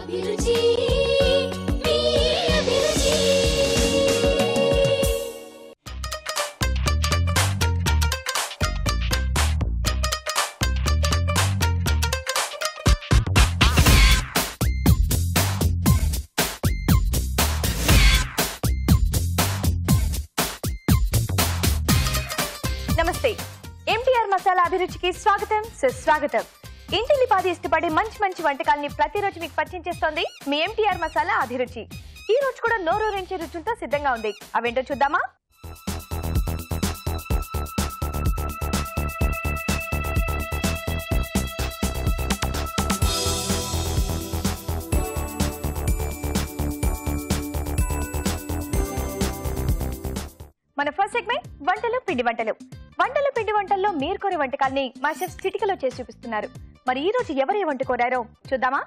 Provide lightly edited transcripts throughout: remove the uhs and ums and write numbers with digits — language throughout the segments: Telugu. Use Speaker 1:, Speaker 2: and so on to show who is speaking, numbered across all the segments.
Speaker 1: అభిరుచి మీ అభిరుచి.
Speaker 2: నమస్తే, ఎంటీఆర్ మసాలా అభిరుచికి స్వాగతం, సుస్వాగతం. ఇంటిల్లిపాది ఇష్టపడే మంచి మంచి వంటకాలని ప్రతిరోజు మీకు పరిచయం చేస్తోంది మీ ఎంటీఆర్ మసాలా అభిరుచి. ఈ రోజు కూడా నోరూరించే రుచులతో సిద్ధంగా ఉంది. అవేంటో చూద్దామా? మన ఫస్ట్ సెగ్మెంట్ వంటలు పిండి వంటలు. పిండి వంటల్లో మీరు కోరే వంటకాల్ని మా షెఫ్ చిటికలో చేసి చూపిస్తున్నారు. మరి ఈ రోజు ఎవరు ఏ వంట కోరారో చూద్దామా?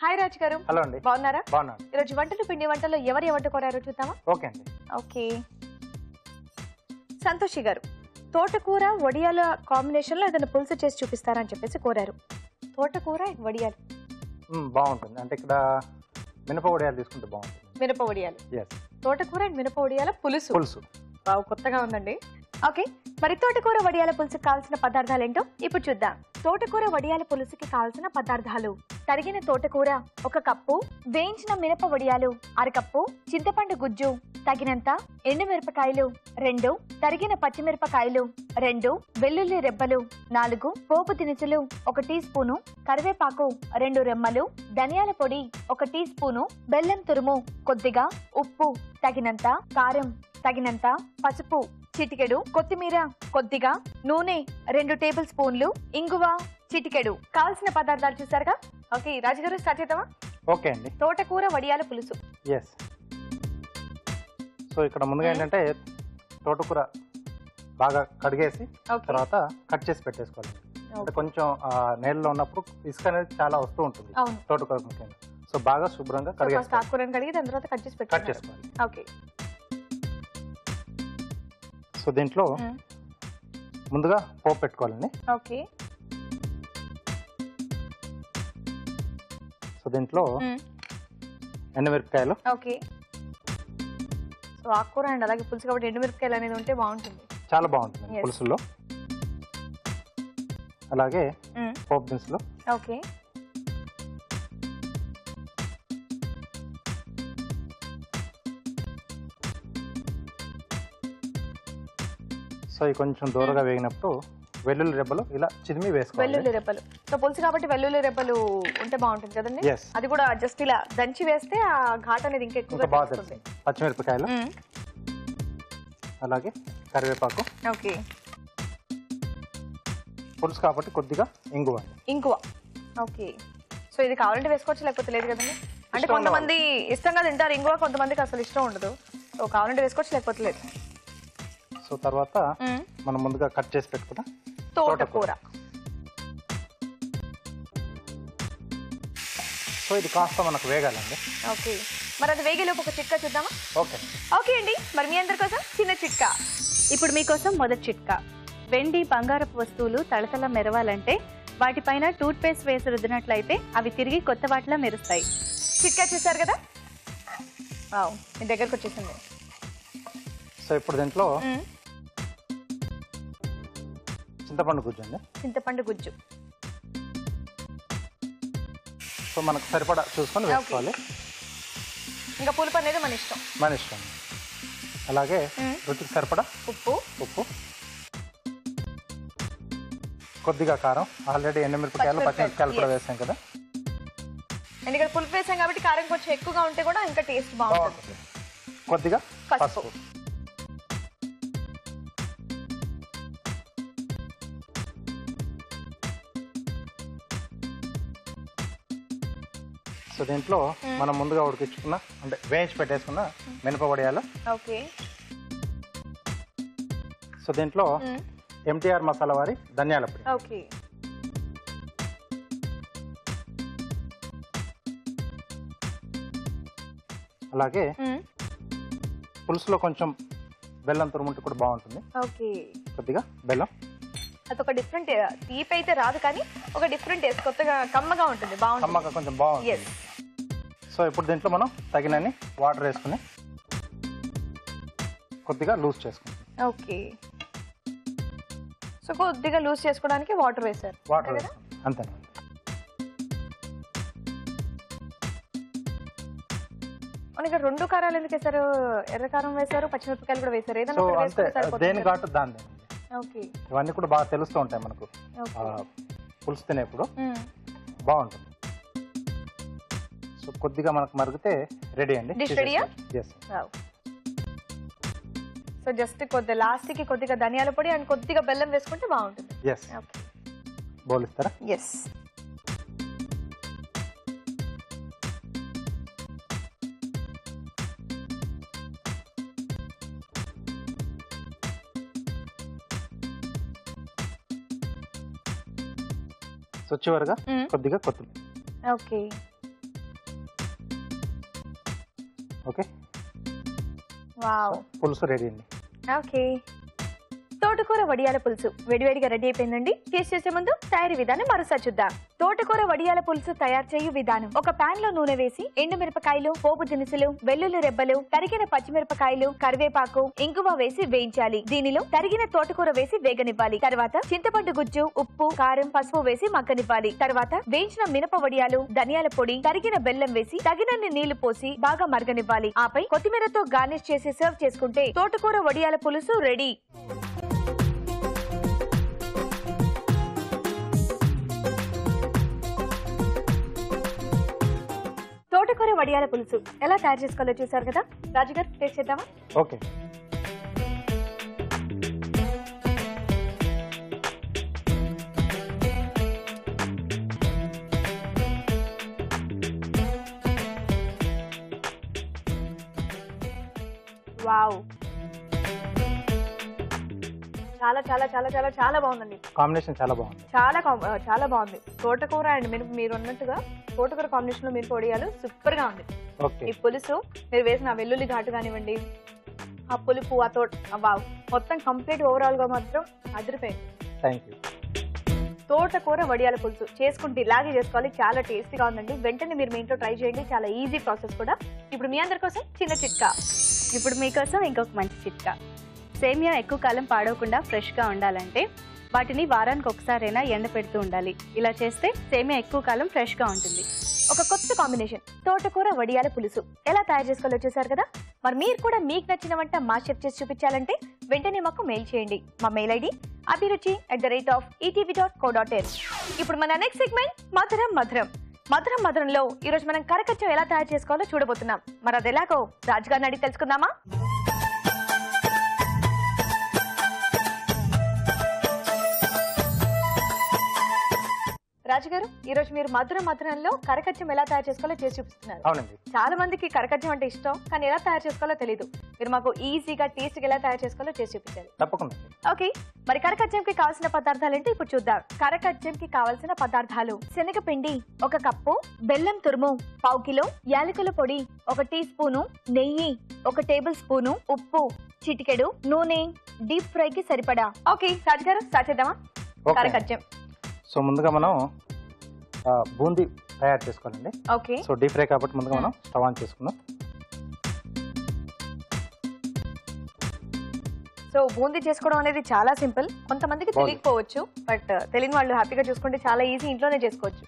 Speaker 2: హాయ్ రాజు గారు.
Speaker 3: హలో అండి.
Speaker 2: బాగున్నారా?
Speaker 3: బాగున్నాను.
Speaker 2: ఈ రోజు పిండి వంటల్లో ఎవరు ఏ వంట కోరారో చూద్దామా?
Speaker 3: ఓకే అండి.
Speaker 2: ఓకే, సంతోషి గారు తోటకూర వడియాల కాంబినేషన్ లో ఏదైనా పులుసు చేసి చూపిస్తారని చెప్పేసి కోరారు. తోటకూర వడియాలు
Speaker 3: బాగుంటుంది. అంటే ఇక్కడ మినప వడియాలు తీసుకుంటే బాగుంటుంది.
Speaker 2: మినప వడియాలు, తోటకూర అండ్ మినప వడియాల పులుసు. కొత్తగా ఉందండి. ఓకే, మరి తోటకూర వడియాల పులుసుకి కావాల్సిన పదార్థాలు ఏంటో ఇప్పుడు చూద్దాం. తోటకూర వడియాల పులుసుకి కావాల్సిన పదార్థాలు: తరిగిన తోటకూర 1 కప్పు, వేయించిన మినప వడియాలు 1/2 కప్పు, చింతపండు గుజ్జు తగినంత, ఎండుమిరపకాయలు 2, తరిగిన పచ్చిమిరపకాయలు 2, వెల్లుల్లి రెబ్బలు 4, పోపు దినుసులు 1 టీ స్పూను, కరివేపాకు 2 రెమ్మలు, ధనియాల పొడి 1 టీ స్పూను, బెల్లం తురుము కొద్దిగా, ఉప్పు తగినంత, కారం తగినంత, పసుపు చిటికెడు, కొత్తిమీర కొద్దిగా, నూనె 2 టేబుల్ స్పూన్లు, ఇంగువ చిటికెడు. కావాల్సిన పదార్థాలు చూసారుగా. ఓకే రాజుగారు, స్టార్ట్ చేద్దామా?
Speaker 3: ఓకే అండి.
Speaker 2: తోటకూర వడియాల పులుసు.
Speaker 3: సో ఇక్కడ ముందుగా ఏంటంటే తోటకూర బాగా కడిగేసి తర్వాత కట్ చేసి పెట్టేసుకోవాలి. అంటే కొంచెం నీళ్ళలో ఉన్నప్పుడు ఇసుక అనేది చాలా వస్తూ ఉంటుంది తోటకూర ముఖ్యంగా. సో బాగా శుభ్రంగా కడిగి
Speaker 2: దాని తర్వాత కట్ చేసుకోవాలి. ఓకే,
Speaker 3: సో దీంట్లో ముందుగా పోపు పెట్టుకోవాలండి.
Speaker 2: ఓకే,
Speaker 3: సో దీంట్లో ఎండుమిరపకాయలు.
Speaker 2: ఓకే, సో ఆకుకూర అండ్ అలాగే పులుసు కాబట్టి ఎండుమిరపకాయలు అనేది ఉంటే బాగుంటుంది,
Speaker 3: చాలా బాగుంటుంది పులుసులో. అలాగే పోపు దినుసులు.
Speaker 2: ఓకే,
Speaker 3: సో ఇవి కొంచెం దూరంగా వేగినప్పుడు వెల్లుల్లి రెబ్బలు ఇలా చిదిమి వేసుకోవాలి.
Speaker 2: వెల్లుల్లి రెబ్బలు, సో పులుసు కాబట్టి వెల్లుల్లి రెబ్బలు ఉంటే బాగుంటుంది కదండి. అది కూడా జస్ట్ ఇలా దంచి వేస్తే ఆ ఘాట్ అనేది ఇంకా ఎక్కువగా
Speaker 3: బాగా తెలుస్తుంది. పచ్చిమిరపకాయలు, అలాగే కరివేపాకు.
Speaker 2: ఓకే,
Speaker 3: పులుసు కాబట్టి కొద్దిగా ఇంగువ.
Speaker 2: ఓకే, సో ఇది కావాలంటే వేసుకోవచ్చు, లేకపోతే లేదు కదండి. అంటే కొంతమంది ఇష్టంగా తింటారు ఇంగువ, కొంతమందికి అసలు ఇష్టం ఉండదు. సో కావాలంటే వేసుకోవచ్చు, లేకపోతే లేదు.
Speaker 3: సో తర్వాత మనం ముందుగా కట్ చేసి పెట్టుకున్న
Speaker 2: తోటకూర.
Speaker 3: సో ఇది కాస్త మనకు వేగాలండి.
Speaker 2: ఓకే, మరి అది వేగేలోపు ఒక చిట్కా చూద్దామా?
Speaker 3: ఓకే
Speaker 2: అండి, మరి మీ అందరి కోసం చిన్న చిట్కా.
Speaker 4: ఇప్పుడు మీకోసం మొదటి చిట్కా. వెండి బంగారపు వస్తువులు తళతళ మెరవాలంటే వాటిపైన టూత్ పేస్ట్ వేసి రుద్దినట్లయితే అవి తిరిగి కొత్త వాటిలా మెరుస్తాయి.
Speaker 2: చిట్కా చూసారు కదా, మీ దగ్గరకు వచ్చేసింది.
Speaker 3: సో ఇప్పుడు దీంట్లో చింతపండు గుజ్జు అండి.
Speaker 2: చింతపండు గుజ్జు.
Speaker 3: సో మనకు సరిపడా చూసుకొని వేసుకోవాలి.
Speaker 2: ఇంకా పులుపు అనేది మన ఇష్టం.
Speaker 3: అలాగే రుచికి సరిపడా ఉప్పు, కొద్దిగా కారం. ఆల్రెడీ ఎండుమిరపకాయలు పచ్చిమిరపకాయలు కూడా వేసాం కదా.
Speaker 2: ఎందుకంటే పులుపు వేసాం కాబట్టి కారం కొంచెం ఎక్కువగా ఉంటే కూడా ఇంకా టేస్ట్ బాగుంటుంది.
Speaker 3: కొద్దిగా పసుపు. సో దీంట్లో మనం ముందుగా ఉడికించుకున్న అంటే వేయించి పెట్టేసుకున్న మినప వడియాలు.
Speaker 2: ఓకే,
Speaker 3: సో దీంట్లో ఎంటీఆర్ మసాలా వారి ధనియాల పొడి.
Speaker 2: ఓకే,
Speaker 3: అలాగే పులుసులో కొంచెం బెల్లం తురుముంటే కూడా బాగుంటుంది.
Speaker 2: ఓకే,
Speaker 3: కొద్దిగా బెల్లం.
Speaker 2: అదొక డిఫరెంట్ తీపి అయితే రాదు, కానీ ఒక డిఫరెంట్ టేస్ట్, కొత్తగా కమ్మగా ఉంటుంది, బాగుంటుంది.
Speaker 3: కమ్మగా కొంచెం బాగుంటుంది. సో ఇప్పుడు దీంట్లో మనం తగినన్ని వాటర్ వేసుకుని కొద్దిగా లూజ్ చేసుకుంటాం.
Speaker 2: ఓకే, సో కొద్దిగా లూజ్ చేసుకోవడానికి వాటర్ వేసారు.
Speaker 3: వాటర్ వేసుకుంటాం అంతే.
Speaker 2: మనకి 2 కారాలు ఎందుకు వేసారు? ఎర్ర కారం వేసారు, పచ్చిమిరపకాయలు కూడా వేసారు.
Speaker 3: సో అంతే, దేని ఘాటు దాన్ని.
Speaker 2: ఓకే,
Speaker 3: ఇవన్నీ కూడా బాగా తెలుస్తూ ఉంటాయి మనకు పులుసు తినేప్పుడు, బాగుంటుంది. సో కొద్దిగా మనకు మరిగితే రెడీ అండి.
Speaker 2: డిష్ రెడీయా? సో జస్ట్ కొద్దిగా లాస్ట్ కి కొద్దిగా ధనియాల పొడి అండ్ కొద్దిగా బెల్లం వేసుకుంటే బాగుంటుంది.
Speaker 3: ఎస్. బౌల్ ఇస్తారా?
Speaker 2: ఎస్.
Speaker 3: సో చివరిగా కొద్దిగా కొత్తిమీర.
Speaker 2: ఓకే.
Speaker 3: ఓకే,
Speaker 2: వావ్,
Speaker 3: పులుసు రెడీ అండి.
Speaker 2: ఓకే, తోటకూర వడియాల పులుసు వేడివేడిగా రెడీ అయిపోయిందండి. టేస్ట్ చేసే ముందు తయారీ విధానం మరోసారి చూద్దాం. తోటకూర వడియాల పులుసు తయారు చేయు విధానం: ఒక పాన్ లో నూనె వేసి ఎండుమిరపకాయలు, పోపు దినుసులు, వెల్లుల్లి రెబ్బలు, తరిగిన పచ్చిమిరపకాయలు, కరివేపాకు, ఇంగువ వేసి వేయించాలి. దీనిలో తరిగిన తోటకూర వేసి వేగనివ్వాలి. తర్వాత చింతపండు గుజ్జు, ఉప్పు, కారం, పసుపు వేసి మగ్గనివ్వాలి. తర్వాత వేయించిన మినప వడియాలు, ధనియాల పొడి, తరిగిన బెల్లం వేసి తగినన్ని నీళ్లు పోసి బాగా మరగనివ్వాలి. ఆపై కొత్తిమీరతో గార్నిష్ చేసి సర్వ్ చేసుకుంటే తోటకూర వడియాల పులుసు రెడీ. తోటకూర వడియాల పులుసు ఎలా తయారు చేసుకోవాలో చూసారు కదా. రాజుగారు, టేస్ట్ చేద్దామా?
Speaker 3: ఓకే.
Speaker 2: వావ్, చాలా చాలా చాలా చాలా చాలా బాగుందండి.
Speaker 3: కాంబినేషన్ చాలా బాగుంది.
Speaker 2: చాలా బాగుంది. తోటకూర అండ్ మీరు అన్నట్టుగా తోటకూర కాంబినేషన్ లో మీరు పొడియాలు సూపర్ గా ఉంది. ఈ పులుసు, మీరు వేసిన వెల్లుల్లి ఘాటు కానివ్వండి, ఆ పులుపు, ఆ వావ్, మొత్తం కంప్లీట్ ఓవరాల్ గా మాత్రం అదిరిపోయింది.
Speaker 3: Thank you.
Speaker 2: తోటకూర వడియాల పులుసు చేసుకుంటే ఇలాగే చేసుకోవాలి. చాలా టేస్టీగా ఉందండి. వెంటనే మీరు మీ ఇంట్లో ట్రై చేయండి. చాలా ఈజీ ప్రాసెస్ కూడా. ఇప్పుడు మీ అందరి కోసం చిన్న చిట్కా.
Speaker 4: ఇప్పుడు మీకోసం ఇంకొక మంచి చిట్కా. సేమియా ఎక్కువ కాలం పాడవకుండా ఫ్రెష్గా ఉండాలంటే వాటిని వారానికి ఒకసారైనా ఎండ పెడుతూ ఉండాలి. ఇలా చేస్తే సేమియా ఎక్కువ కాలం ఫ్రెష్గా ఉంటుంది.
Speaker 2: ఒక కొత్త కాంబినేషన్ తోటకూర వడియాల పులుసు ఎలా తయారు చేసుకోవాలో చూసారు కదా. మరి మీరు కూడా మీకు నచ్చిన వంట మా షెఫ్ చేసి చూపించాలంటే వెంటనే మాకు మెయిల్ చేయండి. మా మెయిల్ ఐడి abhiruchi@etv.co.in. ఇప్పుడు మన నెక్స్ట్ సెగ్మెంట్ మధురం మధురం. మధురం మధురంలో ఈరోజు మనం కరకచ్చం ఎలా తయారు చేసుకోవాలో చూడబోతున్నాం. మరి అది ఎలాగో రాజుగారిని అడిగి తెలుసుకుందామా? రాజుగారు, ఈ రోజు మీరు మధురంలో కరకచ్చం ఎలా తయారు చేసుకోవాలో చేసి చూపిస్తున్నారు.
Speaker 3: అవునండి.
Speaker 2: చాలా మందికి కరకచ్చం అంటే ఇష్టం, కానీ ఎలా తయారు చేసుకోవాలో తెలియదు. మీరు మాకు ఈజీగా టేస్ట్గా ఎలా తయారు చేసుకోవాలో చేసి చూపించారు.
Speaker 3: తప్పకుండా.
Speaker 2: ఓకే, మరి కరకచ్చంకి కావాల్సిన పదార్థాలు ఏంటో ఇప్పుడు చూద్దాం. కరకచ్చంకి కావాల్సిన పదార్థాలు: శనగపిండి 1 కప్పు, బెల్లం తురుము 1/4 కిలో, యాలకుల పొడి 1 టీ స్పూను, నెయ్యి 1 టేబుల్ స్పూను, ఉప్పు చిటికెడు, నూనె డీప్ ఫ్రైకి సరిపడా. ఓకే రాజుగారు, స్టార్ట్ చేద్దామా కరకచ్చం?
Speaker 3: సో ముందుగా మనం బూందీ తయారు చేసుకోవాలండి.
Speaker 2: ఓకే.
Speaker 3: సో డీప్ ఫ్రై కాబట్టి ముందుగా మనం స్టవ్ ఆన్ చేసుకుందాం.
Speaker 2: సో బూందీ చేసుకోవడం అనేది చాలా సింపుల్. కొంతమందికి తెలియకపోవచ్చు, బట్ తెలియని వాళ్ళు హ్యాపీగా చూసుకుంటే చాలా ఈజీ, ఇంట్లోనే చేసుకోవచ్చు,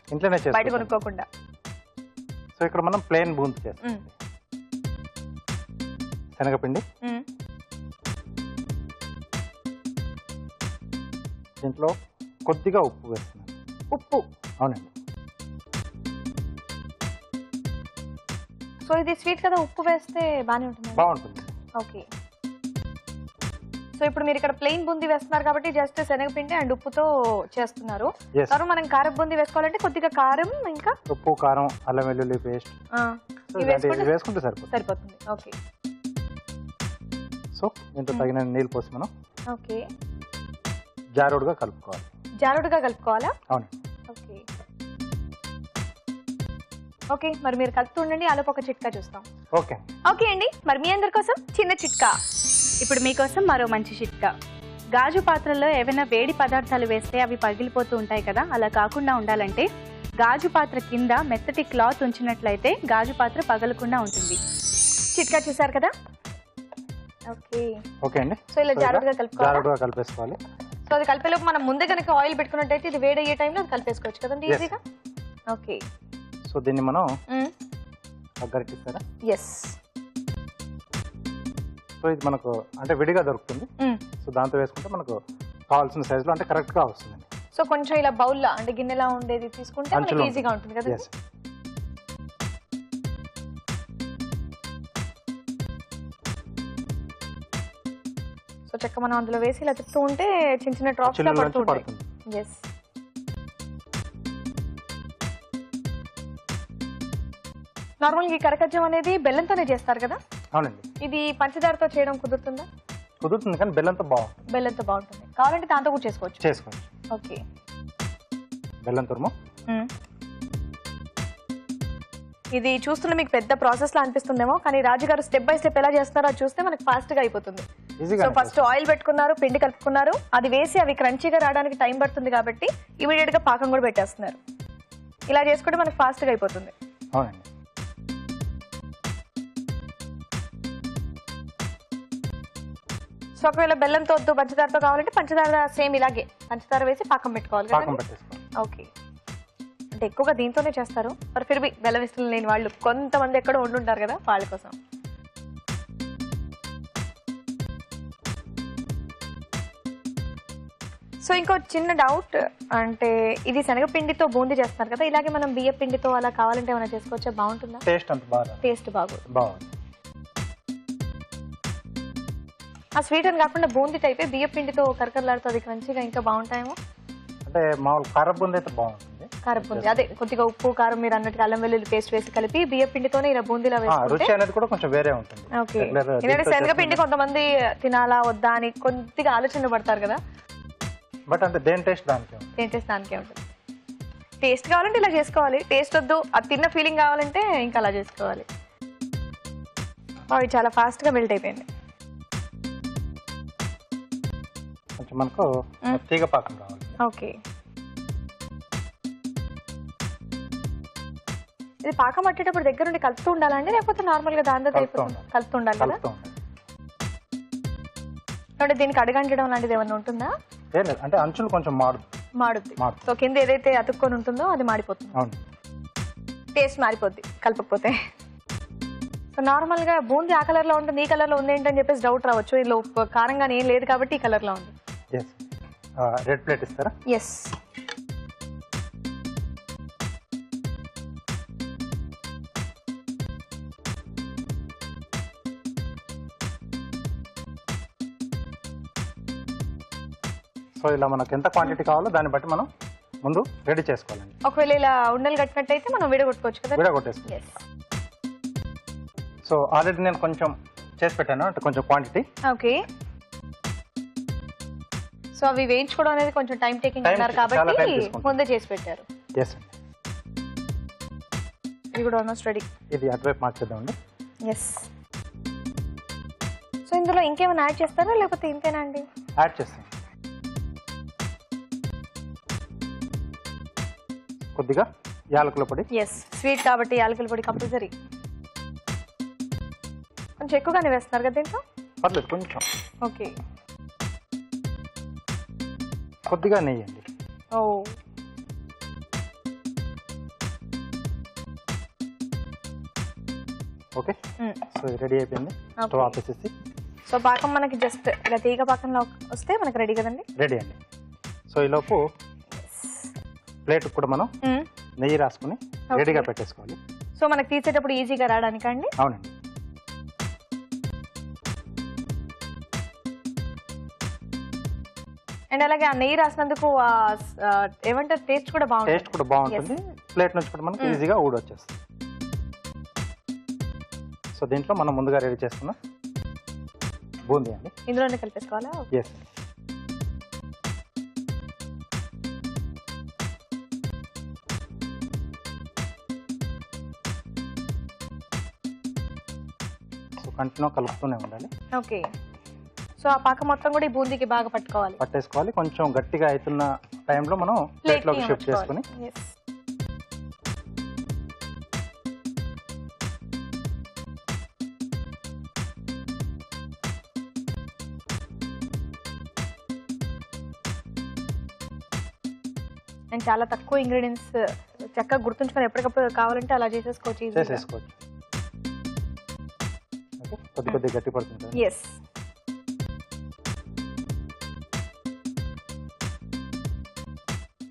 Speaker 2: బయట కొనుక్కోకుండా.
Speaker 3: సో ఇక్కడ మనం ప్లెయిన్ బూందీ చేస్తాం. శనగపిండి, దీంట్లో కొద్దిగా ఉప్పు వేస్తున్నాను.
Speaker 2: ఉప్పు?
Speaker 3: అవునండి.
Speaker 2: సో ఇది స్వీట్ కదా, ఉప్పు వేస్తే
Speaker 3: బాగుంటుంది.
Speaker 2: ఓకే. సో ఇప్పుడు మీరు ఇక్కడ ప్లెయిన్ బూందీ వేస్తున్నారు కాబట్టి జస్ట్ శనగపిండి అండ్ ఉప్పుతో చేస్తున్నారు. తర్వాత మనం కారం బూందీ వేసుకోవాలంటే కొద్దిగా కారం, ఇంకా
Speaker 3: ఉప్పు, కారం, అల్లం వెల్లుల్లి పేస్ట్ వేసుకుంటే
Speaker 2: సరిపోతుంది. ఓకే.
Speaker 3: సో దీంట్లో తగిన నీళ్ళు పోసి మనం
Speaker 2: ఓకే
Speaker 3: జారుడుగా కలుపుకోవాలి.
Speaker 2: జారుడుగా కలుపుకోవాలా?
Speaker 3: అవును.
Speaker 2: ఓకే. ఓకే, మరి మీరు కలుపుతూ ఉండండి, ఆలోపు ఒక చిట్కా చూస్తాం.
Speaker 3: ఓకే.
Speaker 2: ఓకే అండి, మరి మీ అందరి కోసం చిన్న చిట్కా.
Speaker 4: ఇప్పుడు మీకోసం మరో మంచి చిట్కా. గాజు పాత్రలో ఏవైనా వేడి పదార్థాలు వేస్తే అవి పగిలిపోతూ ఉంటాయి కదా, అలా కాకుండా ఉండాలంటే గాజు పాత్ర కింద మెత్తటి క్లాత్ ఉంచినట్లయితే గాజు పాత్ర పగలకుండా ఉంటుంది.
Speaker 2: చిట్కా చూసారు కదా. ఓకే
Speaker 3: ఓకే అండి.
Speaker 2: సో ఇలా జాగ్రత్తగా కలుపుకోవాలి.
Speaker 3: జాగ్రత్తగా కలిపేసుకోవాలి.
Speaker 2: సో అది కలిపేలోపు మనం ముందే కనుక ఆయిల్ పెట్టుకున్నట్టయితే ఇది వేడి అయ్యే టైంలో అది కలిపేసుకోవచ్చు కదండి ఈజీగా. ఓకే
Speaker 3: సో దీన్ని మనం గరిటిస్తారా?
Speaker 2: ఎస్.
Speaker 3: సో ఇది మనకు అంటే విడిగా దొరుకుతుంది. సో దాంతో వేసుకుంటే మనకు కావాల్సిన సైజులో అంటే కరెక్ట్గా వస్తుంది.
Speaker 2: సో కొంచెం ఇలా బౌల్లో అంటే గిన్నెలా ఉండేది తీసుకుంటే మనకి ఈజీగా ఉంటుంది కదా. సో చెక్క మనం అందులో వేసి ఇలా తిప్పుతూ ఉంటే చిన్న చిన్న డ్రాప్స్ లా పడుతూ ఉంటాయి. ఎస్. నార్మల్గా ఈ కరకజ్జం అనేది బెల్లంతోనే చేస్తారు కదా.
Speaker 3: అవునండి.
Speaker 2: ఇది పంచదారతో చేయడం కుదురుతుందా?
Speaker 3: కుదురుతుంది కానీ బెల్లంతో బాగుంటుంది.
Speaker 2: బెల్లంతో బాగుంటుంది. కావాలంటే దాంతో కూడా చేసుకోవచ్చు. ఓకే.
Speaker 3: బెల్లం తురుము.
Speaker 2: ఇది చూస్తున్న మీకు పెద్ద ప్రాసెస్ లా అనిపిస్తుందేమో, కానీ రాజుగారు స్టెప్ బై స్టెప్ ఎలా చేస్తున్నారో అది చూస్తే మనకి ఫాస్ట్ గా అయిపోతుంది. సో ఫస్ట్ ఆయిల్ పెట్టుకున్నారు, పిండి కలుపుకున్నారు, అది వేసి అవి క్రంచీగా రావడానికి టైం పడుతుంది కాబట్టి ఇమీడియట్ గా పాకం కూడా పెట్టేస్తున్నారు. ఇలా చేసుకుంటే మనకి ఫాస్ట్ గా అయిపోతుంది.
Speaker 3: అవునండి.
Speaker 2: సో ఒకవేళ బెల్లంతో వద్దు పంచదారతో కావాలంటే పంచదార సేమ్ ఇలాగే పంచదార వేసి పాకం పెట్టుకోవాలి. ఓకే. అంటే ఎక్కువగా దీంతోనే చేస్తారు. మరి ఫిర్బి బెల్లం ఇష్టం లేని వాళ్ళు కొంతమంది ఎక్కడో ఉండుంటారు కదా, వాళ్ళ కోసం. సో ఇంకో చిన్న డౌట్, అంటే ఇది శనగపిండితో బూందీ చేస్తున్నారు కదా, ఇలాగే మనం బియ్య పిండితో అలా కావాలంటే ఏమైనా చేసుకోవచ్చా? బాగుంటుందా? టేస్ట్ బాగుంది. ఆ స్వీట్ అని కాకుండా బూందీ టైప్ బియ్య పిండితో కరకరలాడుతూ అది క్రంచిగా ఇంకా బాగుంటాయేమో.
Speaker 3: అంటే మామూలు కారబూందీ అయితే బాగుంటుంది.
Speaker 2: కారబూందీ అదే కొద్దిగా ఉప్పు కారం మీరు అన్నట్టుగా అల్లం వెల్లుల్లి పేస్ట్ వేసి కలిపి బియ్య పిండితోనే ఇలా బూందీలా వేసుకుంటే
Speaker 3: రుచి అనేది కూడా కొంచెం వేరే ఉంటుంది.
Speaker 2: ఓకే. ఎందుకంటే శనగపిండి కొంతమంది తినాలా వద్దా అని కొద్దిగా ఆలోచన పడతారు కదా.
Speaker 3: బట్ అంటే దేని టేస్ట్ దానికే
Speaker 2: ఉంటుంది. టేస్ట్ కావాలంటే ఇలా చేసుకోవాలి, టేస్ట్ వద్దు అది తిన్న ఫీలింగ్ కావాలంటే ఇంకా అలా చేసుకోవాలి. అవి చాలా ఫాస్ట్ గా మెల్ట్ అయిపోయింది.
Speaker 3: కొంచెం మనకు తీగ పాకం కావాలి.
Speaker 2: ఓకే. ఇది పాకం పట్టేటప్పుడు దగ్గర నుండి కలుపుతూ ఉండాలండి, లేకపోతే నార్మల్ గా దాంతో కలుపుతూ ఉండాలి కదా? అంటే దీనికి అడగంటడం లాంటిది ఏమన్నా ఉంటుందా?
Speaker 3: అంటే అంచులు కొంచెం మాడుద్ది.
Speaker 2: సో కింద ఏదైతే అతుక్కొని ఉంటుందో అది మాడిపోతుంది. టేస్ట్ మారిపోద్ది కలపకపోతే. సో నార్మల్ గా బూందీ ఆ కలర్ లో ఉంటుంది, ఈ కలర్ లో ఉంది ఏంటని చెప్పేసి డౌట్ రావచ్చు. ఇందులో కారంగా ఏం లేదు కాబట్టి ఈ కలర్ లో ఉంది.
Speaker 3: రెడ్ ప్లేట్ ఇస్తారా?
Speaker 2: ఎస్.
Speaker 3: సో ఇలా మనకు ఎంత క్వాంటిటీ కావాలో దాన్ని బట్టి మనం ముందు రెడీ చేసుకోవాలండి.
Speaker 2: ఒకవేళ ఇలా ఉండలు కట్టినట్టయితే మనం విడగొట్టుకోవచ్చు కదా.
Speaker 3: విడగొట్టేసుకోవాలి. సో ఆల్రెడీ నేను కొంచెం చేసి పెట్టాను, అంటే కొంచెం క్వాంటిటీ.
Speaker 2: ఓకే. సో అవి వేయించుకోవడం అనేది కొంచెం టైం టేకింగ్ అన్నారు కాబట్టి ముందే చేసి పెట్టారు. ఇది కూడా ఆల్మోస్ట్ రెడీ.
Speaker 3: ఇది అటువైపు మార్చేద్దామండి.
Speaker 2: ఎస్. సో ఇందులో ఇంకేమైనా యాడ్ చేస్తారా లేకపోతే ఇంతేనా అండి?
Speaker 3: యాడ్ చేస్తాం. కొద్దిగా యాలకుల పొడి.
Speaker 2: ఎస్, స్వీట్ కాబట్టి యాలకుల పొడి కంపల్సరీ. కొంచెం ఎక్కువగానే వేస్తున్నారు కదా దీంట్లో?
Speaker 3: పర్లేదు కొంచెం.
Speaker 2: ఓకే.
Speaker 3: కొద్దిగా నెయ్యి అండి.
Speaker 2: ఓ.
Speaker 3: ఓకే. సో రెడీ అయిపోయింది. స్టవ్ ఆపేసేసి.
Speaker 2: సో పాకం మనకి జస్ట్ ఇలా తీగ పాకంలో వస్తే మనకి రెడీ కదండి?
Speaker 3: రెడీ అండి. సో ఈలోపు ప్లేట్ కూడా మనం నెయ్యి రాసుకుని రెడీగా పెట్టేసుకోవాలి.
Speaker 2: సో మనకి తీసేటప్పుడు ఈజీగా రావడానికి అండి?
Speaker 3: అవునండి.
Speaker 2: అండ్ అలాగే ఆ నెయ్యి రాసినందుకు ఏమంటారు టేస్ట్ కూడా
Speaker 3: బాగుంటుంది. ప్లేట్ నుంచి కూడా మనకి ఈజీగా ఊడొచ్చేస్తుంది. సో దీంట్లో మనం ముందుగా రెడీ చేసుకున్న బూందీ అండి
Speaker 2: ఇందులోనే కలిపేసుకోవాలా?
Speaker 3: ఎస్. సో కంటిన్యూ కలుపుతూనే ఉండాలి.
Speaker 2: ఓకే. సో ఆ పాక మొత్తం కూడా ఈ బూందీకి బాగా
Speaker 3: పట్టేసుకోవాలి. కొంచెం గట్టిగా అవుతున్న టైంలో మనం ప్లేట్లోకి షిఫ్ట్ చేసుకుని
Speaker 2: అండ్ చాలా తక్కువ ఇంగ్రీడియంట్స్ చక్కగా గుర్తుంచుకొని ఎప్పటికప్పుడు కావాలంటే అలా చేసేసుకోవచ్చు.
Speaker 3: కొద్ది గట్టి పడుతుంది.
Speaker 2: ఎస్.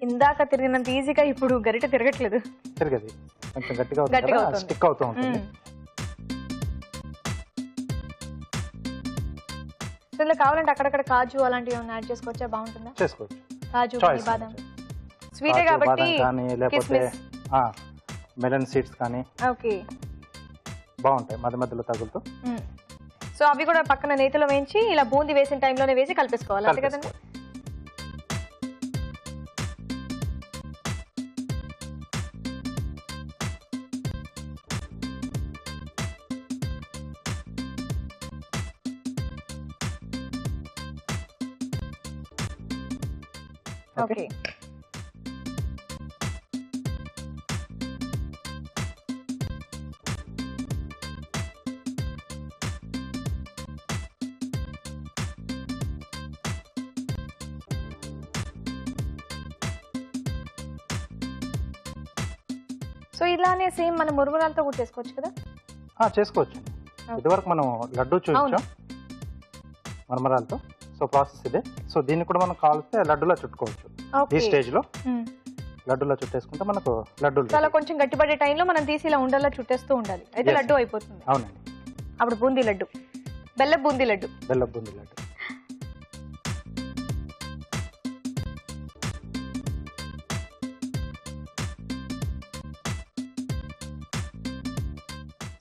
Speaker 2: ఇందాక తిరిగినంత ఈజీగా ఇప్పుడు గరిట తిరగట్లేదు.
Speaker 3: తిరగది కొంచెం గట్టిగా అవుతుంది, స్టిక్ అవుతూ ఉంటుంది.
Speaker 2: ఇందులో కావాలంటే అక్కడక్కడ కాజు అలాంటివి ఏమైనా యాడ్ చేసుకోవచ్చా? బాగుంటుందా?
Speaker 3: చేసుకోవచ్చు.
Speaker 2: కాజు, బాదం స్వీటే కాబట్టి
Speaker 3: లేకపోతే మెలన్ సీడ్స్ కానీ
Speaker 2: ఓకే
Speaker 3: బాగుంటాయి మధ్య మధ్యలో తగులుతూ.
Speaker 2: సో అవి కూడా పక్కన నేతిలో వేయించి ఇలా బూందీ వేసిన టైంలోనే వేసి కలిపేసుకోవాలి అంతే కదండి. ఓకే. సో ఇలానే సేమ్ మన మురుమురాలతో కూడా చేసుకోవచ్చు కదా?
Speaker 3: చేసుకోవచ్చు. ఇదివరకు మనం లడ్డు చూపించాం మరమరాలతో. సో ప్రాసెస్ ఇదే. సో దీన్ని కూడా మనం కావాల్స్తే లడ్డులా చుట్టుకోవచ్చు. ఈ స్టేజ్ లో లడ్డులా చుట్టేసుకుంటే మనకు లడ్డూలు
Speaker 2: చాలా కొంచెం గట్టిపడే టైంలో మనం తీసి ఇలా ఉండలా చుట్టేస్తూ ఉండాలి. అయితే లడ్డు అయిపోతుంది.
Speaker 3: అవునండి.
Speaker 2: అప్పుడు బూందీ లడ్డు, బెల్ల బూందీ లడ్డు.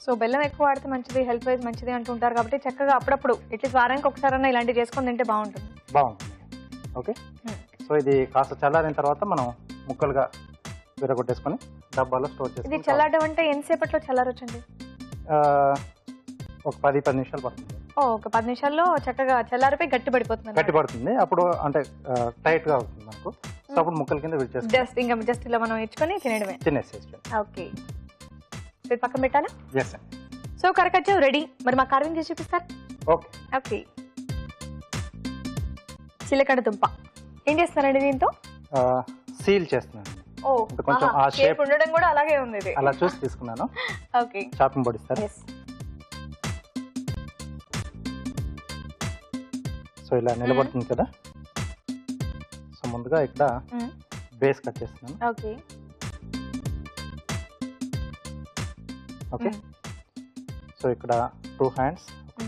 Speaker 2: సో బెల్లం ఎక్కువ వాడితే మంచిది, హెల్త్ వైజ్ మంచిది అంటుంటారు కాబట్టి చక్కగా అప్పుడప్పుడు అట్లీస్ట్ వారానికి ఒకసారైనా ఇలాంటివి చేసుకొని తింటే బాగుంటుంది.
Speaker 3: ఓకే. సో ఇది కాస్త చల్లారిన తర్వాత మనం ముక్కలుగా విరగొట్టేసుకొని డబ్బాలో స్టోర్ చేసుకుంటాం.
Speaker 2: ఇది చల్లారడం అంటే ఎంతసేపట్లో చల్లారొచ్చండి?
Speaker 3: ఒక 10 నిమిషాలు పడుతుంది.
Speaker 2: ఒక 10 నిమిషాల్లో చక్కగా చల్లారిపోయి గట్టి పడుతుంది.
Speaker 3: అప్పుడు అంటే టైట్ గా అవుతుంది మనకు. సో అప్పుడు ముక్కల కింద విడిచేస్తాం.
Speaker 2: జస్ట్ ఇలా మనం ఇచ్చుకొని
Speaker 3: తినేసేస్తాం.
Speaker 2: ఓకే. పక్కన పెట్టాలా?
Speaker 3: yes sir.
Speaker 2: సో కరకజ్జావ్ రెడీ. మరి మా కార్వింగ్ చేసి చూపిస్తారు?
Speaker 3: ఓకే.
Speaker 2: ఓకే. చిలకడ దుంప ఏం చేస్తున్నారండి దీంతో?
Speaker 3: సీల్ చేస్తున్నాను.
Speaker 2: కొంచెం ఆ షేప్ ఉండడం కూడా అలాగే ఉంది. ఇది
Speaker 3: అలా చూసి తీసుకున్నాను.
Speaker 2: ఓకే.
Speaker 3: చాపింగ్ బోర్డ్ ఇస్తారు. సో ఇలా నిలబడుతుంది కదా. సో ముందుగా ఇక్కడ బేస్ కట్ చేస్తున్నాను.
Speaker 2: ఓకే.
Speaker 3: ఓకే. సో ఇక్కడ 2 హ్యాండ్స్,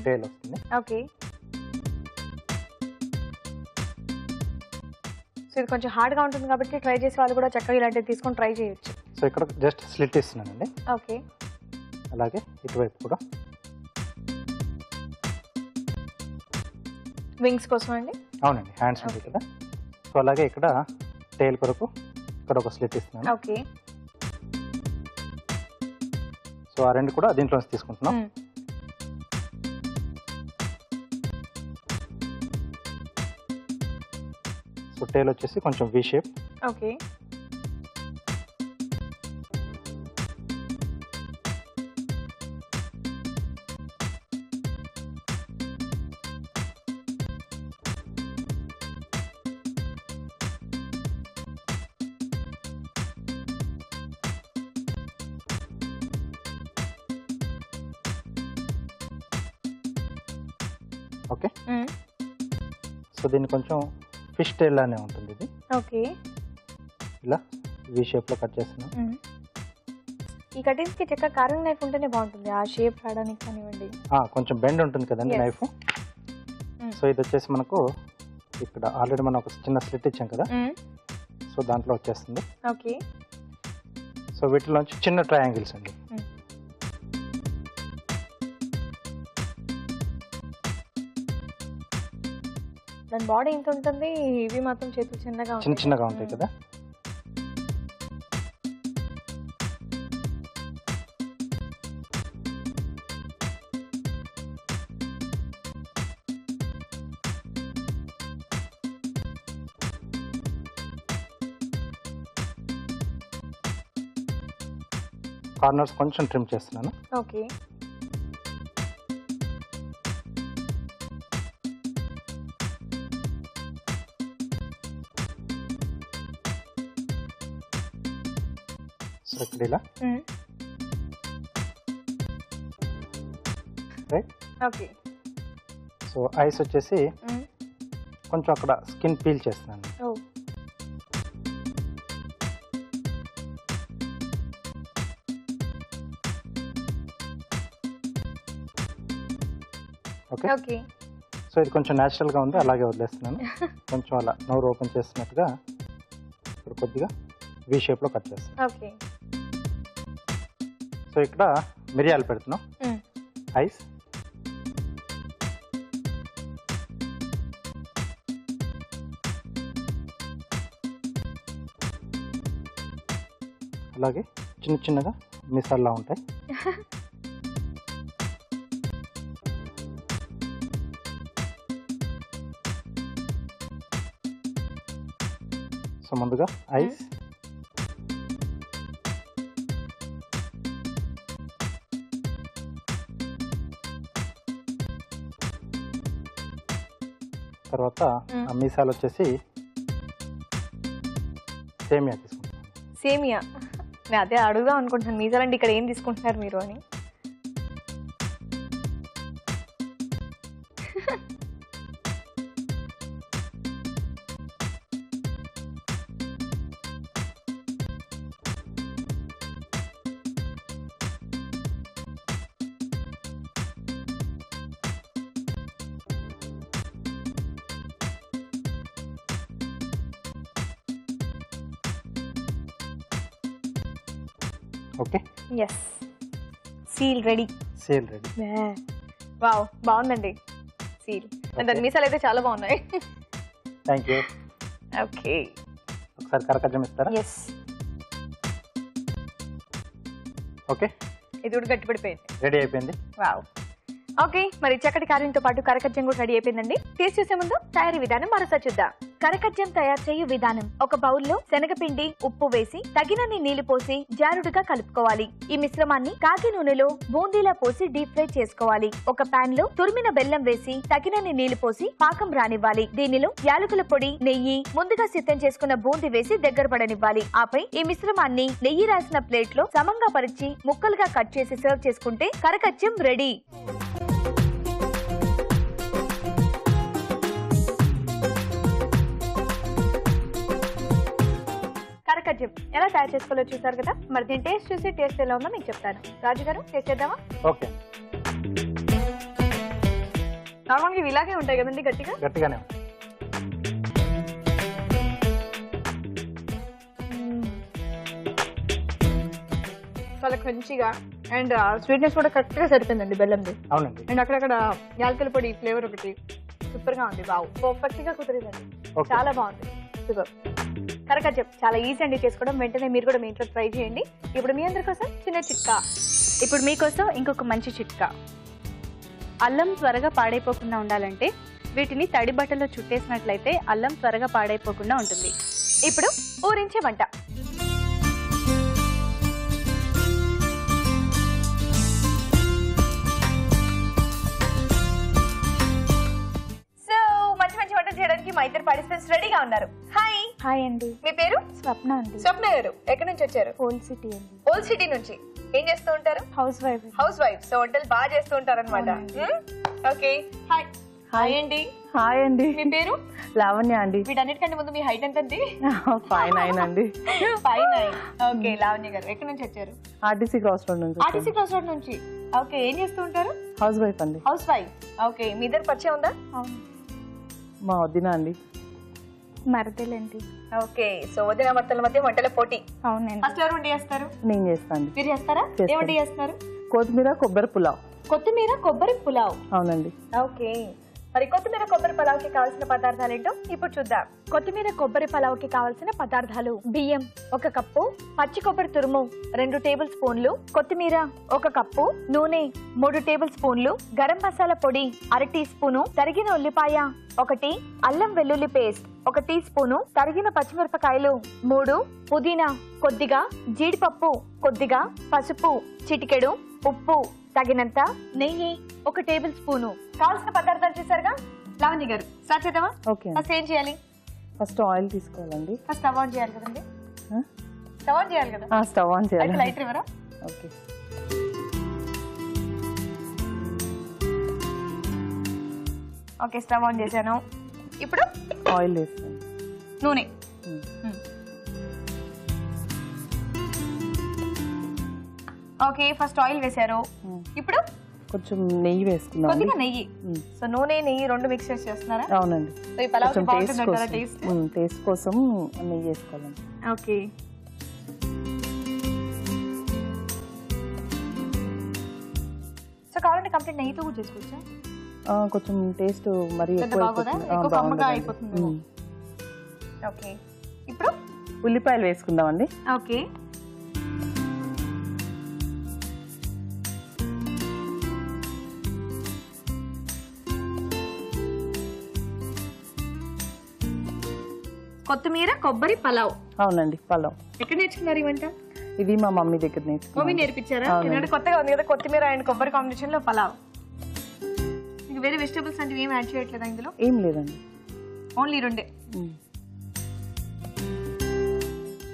Speaker 3: టైల్ వస్తుంది.
Speaker 2: ఓకే. సో ఇది కొంచెం హార్డ్ గా ఉంటుంది కాబట్టి ట్రై చేసే వాళ్ళు కూడా చక్కగా ఇలాంటివి తీసుకొని ట్రై చేయొచ్చు.
Speaker 3: సో ఇక్కడ జస్ట్ స్లిట్ ఇస్తున్నానండి.
Speaker 2: ఓకే.
Speaker 3: అలాగే ఇటువైపు కూడా
Speaker 2: వింగ్స్ కోసం అండి.
Speaker 3: అవునండి, హ్యాండ్స్ ఉంటాయి కదా. సో అలాగే ఇక్కడ టైల్ కొరకు ఇక్కడ ఒక స్లిట్ ఇస్తున్నాను.
Speaker 2: ఓకే.
Speaker 3: సో ఆ రెండు కూడా దీంట్లో తీసుకుంటున్నాం. సో టైల్ వచ్చేసి కొంచెం V shape.
Speaker 2: Okay.
Speaker 3: Okay. So దీన్ని కొంచెం ఫిష్ టైల్ లానే ఉంటుంది ఇది.
Speaker 2: ఓకే.
Speaker 3: ఇలా వి షేప్ లో కట్ చేస్తున్నాం.
Speaker 2: ఈ కటింగ్స్ కి చక్కగా కార్వింగ్ నైఫ్ ఉంటేనే బాగుంటుంది, ఆ షేప్ రావడానికి కానివ్వండి.
Speaker 3: కొంచెం బెండ్ ఉంటుంది కదండి నైఫ్. సో ఇది వచ్చేసి మనకు ఇక్కడ ఆల్రెడీ మనం ఒక చిన్న స్లిట్ ఇచ్చాం కదా. సో దాంట్లో వచ్చేస్తుంది.
Speaker 2: ఓకే.
Speaker 3: సో వీటిలోంచి చిన్న ట్రయాంగిల్స్ అండి.
Speaker 2: దాని బాడీ ఇంత ఉంటుంది, ఇవి మాత్రం చేతులు
Speaker 3: చిన్నగా ఉంటాయి కదా. కార్నర్స్ కొంచెం ట్రిమ్ చేస్తున్నాను.
Speaker 2: ఓకే.
Speaker 3: సో ఇక్కడ ఇలా రైట్.
Speaker 2: ఓకే.
Speaker 3: సో ఐస్ వచ్చేసి కొంచెం అక్కడ స్కిన్ పీల్ చేస్తున్నాను. ఓకే.
Speaker 2: ఓకే.
Speaker 3: సో ఇది కొంచెం న్యాచురల్గా ఉంది, అలాగే వదిలేస్తున్నాను. కొంచెం అలా నోరు ఓపెన్ చేస్తున్నట్టుగా ఇప్పుడు కొద్దిగా వి షేప్లో కట్ చేస్తాను.
Speaker 2: ఓకే.
Speaker 3: సో ఇక్కడ మిరియాలు పెడుతున్నాం. ఐస్, అలాగే చిన్న చిన్నగా మిసాల్లా ఉంటాయి. సో ముందుగా ఐస్, తర్వాత ఆ మీసాలు వచ్చేసి సేమియా తీసుకుంటాం.
Speaker 2: సేమియా, నేను అదే అడుగుదాం అనుకుంటున్నాను, మీసాలంటే ఇక్కడ ఏం తీసుకుంటున్నారు మీరు అని.
Speaker 3: Okay.
Speaker 2: Yes, seal ready.
Speaker 3: Seal ready.
Speaker 2: Wow, బాగుందండి సీల్. దాని మీసాలు అయితే చాలా బాగున్నాయి.
Speaker 3: Thank you.
Speaker 2: ఓకే.
Speaker 3: ఒకసారి కరకజ్జం ఇస్తారా?
Speaker 2: ఎస్.
Speaker 3: ఓకే,
Speaker 2: ఇది కూడా గట్టిపడిపోయింది.
Speaker 3: రెడీ అయిపోయింది.
Speaker 2: వావ్. ఓకే, మరి చక్కటి కార్యంతో పాటు కరకజ్జం కూడా రెడీ అయిపోయిందండి. టేస్ట్ చేసే ముందు తయారీ విధానం మరోసారి చూద్దాం. కరకజ్జం తయారు చేయు విధానం: ఒక బౌల్లో శనగపిండి, ఉప్పు వేసి తగినన్ని నీళ్లు పోసి జారుడుగా కలుపుకోవాలి. ఈ మిశ్రమాన్ని కాగి నూనెలో బూందీలా పోసి డీప్ ఫ్రై చేసుకోవాలి. ఒక పాన్ లో తురిమిన బెల్లం వేసి తగినన్ని నీళ్లు పోసి పాకం రానివ్వాలి. దీనిలో యాలకుల పొడి, నెయ్యి, ముందుగా సిద్ధం చేసుకున్న బూందీ వేసి దగ్గర పడనివ్వాలి. ఆపై ఈ మిశ్రమాన్ని నెయ్యి రాసిన ప్లేట్ లో సమంగా పరిచి ముక్కలుగా కట్ చేసి సర్వ్ చేసుకుంటే కరకజ్జం రెడీ. కరకజ్జం ఎలా తయారు చేసుకోవాలో చూసారు కదా. మరి దీని టేస్ట్ చూసి టేస్ట్ ఎలా ఉందో మీకు చెప్తాను. రాజు గారు, టేస్ట్ చేద్దామా?
Speaker 3: ఓకే.
Speaker 2: నార్మల్గా ఇవి ఇలాగే ఉంటాయి కదండి, గట్టిగా
Speaker 3: గట్టిగానే.
Speaker 2: చాలా క్రంచీగా అండ్ స్వీట్నెస్ కూడా కరెక్ట్ గా సరిపోయిందండి బెల్లంది.
Speaker 3: అవునండి.
Speaker 2: అండ్ అక్కడక్కడ యాలకుల పొడి ఫ్లేవర్ ఒకటి సూపర్ గా ఉంది. బావు, పర్ఫెక్ట్ గా కుదిరిందండి. చాలా బాగుంది. సూపర్. కరకజ్జం చాలా ఈజీ అండి చేసుకోవడం. వెంటనే మీరు కూడా మీ ఇంట్లో ట్రై చేయండి. ఇప్పుడు మీ అందరి కోసం చిన్న చిట్కా.
Speaker 4: ఇప్పుడు మీకోసం ఇంకొక మంచి చిట్కా. అల్లం త్వరగా పాడైపోకుండా ఉండాలంటే వీటిని తడి బట్టలో చుట్టేసినట్లయితే అల్లం త్వరగా పాడైపోకుండా ఉంటుంది.
Speaker 2: ఇప్పుడు ఊరించే వంట. చేయడానికి మా ఇద్దరు పార్టిసిపెంట్స్ రెడీగా ఉన్నారు. హాయ్.
Speaker 5: హాయ్ అండి.
Speaker 2: మీ పేరు?
Speaker 5: స్వప్న అండి.
Speaker 2: స్వప్న గారు ఎక్కడి నుంచి వచ్చారు?
Speaker 5: ఓల్డ్ సిటీ అండి.
Speaker 2: ఓల్డ్ సిటీ నుంచి. ఏం చేస్తూ ఉంటారు?
Speaker 5: House wife.
Speaker 2: House wife. So వంటలు బాగా చేస్తూ ఉంటారు అనమాట. ఓకే. హాయ్. హాయ్ అండి.
Speaker 5: హాయ్ అండి.
Speaker 2: మీ పేరు?
Speaker 5: లావణ్య అండి.
Speaker 2: వీటన్నిటికంటే ముందు మీ హైట్ ఎంత అండి?
Speaker 5: 5'9" అండి.
Speaker 2: 5'9". ఓకే. లావణ్య గారు ఎక్కడి నుంచి వచ్చారు?
Speaker 5: ఆర్టీసీ క్రాస్ రోడ్ నుంచి.
Speaker 2: ఆర్టీసీ క్రాస్ రోడ్ నుంచి. ఓకే. ఏం చేస్తూ ఉంటారు?
Speaker 5: హౌస్ వైఫ్ అండి.
Speaker 2: House wife. ఓకే. మీ ఇద్దరు పరిచయం ఉందా?
Speaker 5: అవును. మా వదిన అండి. మరదలండి.
Speaker 2: ఓకే. సో వదిన మరదల మధ్య వంటల పోటీ.
Speaker 5: అవునండి.
Speaker 2: ఫస్ట్ ఎవరు వండి చేస్తారు?
Speaker 5: నేను చేస్తాను.
Speaker 2: మీరు చేస్తారా? ఏం వండి చేస్తున్నారు?
Speaker 5: కొత్తిమీర కొబ్బరి పులావ్.
Speaker 2: కొత్తిమీర కొబ్బరి పులావ్.
Speaker 5: అవునండి.
Speaker 2: ఓకే. మరి కొత్తిమీర కొబ్బరి పలావ్కి కావాల్సిన పదార్థాలు ఏంటో ఇప్పుడు చూద్దాం. కొత్తిమీర కొబ్బరి పలావ్కి కావాల్సిన పదార్థాలు: బియ్యం 1 కప్పు, పచ్చి కొబ్బరి తురుము 2 టేబుల్ స్పూన్లు, కొత్తిమీర 1 కప్పు, నూనె 3 టేబుల్ స్పూన్లు, గరం మసాలా పొడి 1/2 టీ స్పూను, తరిగిన ఉల్లిపాయ 1, అల్లం వెల్లుల్లి పేస్ట్ 1 టీ స్పూను, తరిగిన పచ్చిమిరపకాయలు 3, పుదీనా కొద్దిగా, జీడిపప్పు కొద్దిగా, పసుపు చిటికెడు, ఉప్పు తగినంత, నెయ్యి 1 టేబుల్ స్పూను. కావాల్సిన పదార్థాలు చూసారుగా. లావణ్య గారు స్టార్ట్ చేద్దామా?
Speaker 5: ఓకే.
Speaker 2: ఫస్ట్ ఏం చేయాలి?
Speaker 5: ఫస్ట్ ఆయిల్ తీసుకోవాలండి.
Speaker 2: ఫస్ట్ స్టవ్ ఆన్ చేయాలి కదండి. స్టవ్ ఆన్ చేయాలి కదా.
Speaker 5: స్టవ్ ఆన్ చేయాలి.
Speaker 2: లైటర్ ఇవ్వరా?
Speaker 5: ఓకే.
Speaker 2: ఓకే, స్టవ్ ఆన్ చేశాను. ఇప్పుడు
Speaker 5: ఆయిల్ వేస్తాను.
Speaker 2: నూనె. ఓకే, ఫస్ట్ ఆయిల్ వేశారు. ఇప్పుడు
Speaker 5: కొంచెం నెయ్యి వేసుకుందాం.
Speaker 2: కొద్దిగా నెయ్యి. సో నూనె నెయ్యి 2 మిక్స్ చేసి చేస్తున్నారా?
Speaker 5: అవునండి.
Speaker 2: సో ఈ పలావ్
Speaker 5: కొంచెం
Speaker 2: బాగుంటుందంటారా
Speaker 5: టేస్ట్
Speaker 2: టేస్ట్?
Speaker 5: టేస్ట్ కోసం నెయ్యి వేసుకోవాలండి.
Speaker 2: ఓకే. సో కావాలంటే కంప్లీట్ నెయ్యితో కూడా చేసుకోవచ్చా?
Speaker 5: కొంచెం టేస్ట్ మరి
Speaker 2: ఎక్కువ బాగోదా? ఎక్కువ కమ్మగా అయిపోతుంది. ఓకే. ఇప్పుడు
Speaker 5: ఉల్లిపాయలు వేసుకుందామండి.
Speaker 2: ఓకే. కొత్తిమీర కొబ్బరి పలావ్.
Speaker 5: అవునండి, పలావ్.
Speaker 2: ఎక్కడ నేర్చుకున్నారు ఈ వంట?
Speaker 5: ఇది మా మమ్మీ దగ్గర నేర్చుకున్నాను.
Speaker 2: మమ్మీ నేర్పించారా? ఎందుకంటే కొత్తగా ఉంది కదా కొత్తిమీర అండ్ కొబ్బరి కాంబినేషన్ లో పలావ్. ఇంకా వేరే వెజిటబుల్స్ అంటే ఏం యాడ్ చేయట్లేదా ఇందులో?
Speaker 5: ఏం లేదండి,
Speaker 2: ఓన్లీ 2.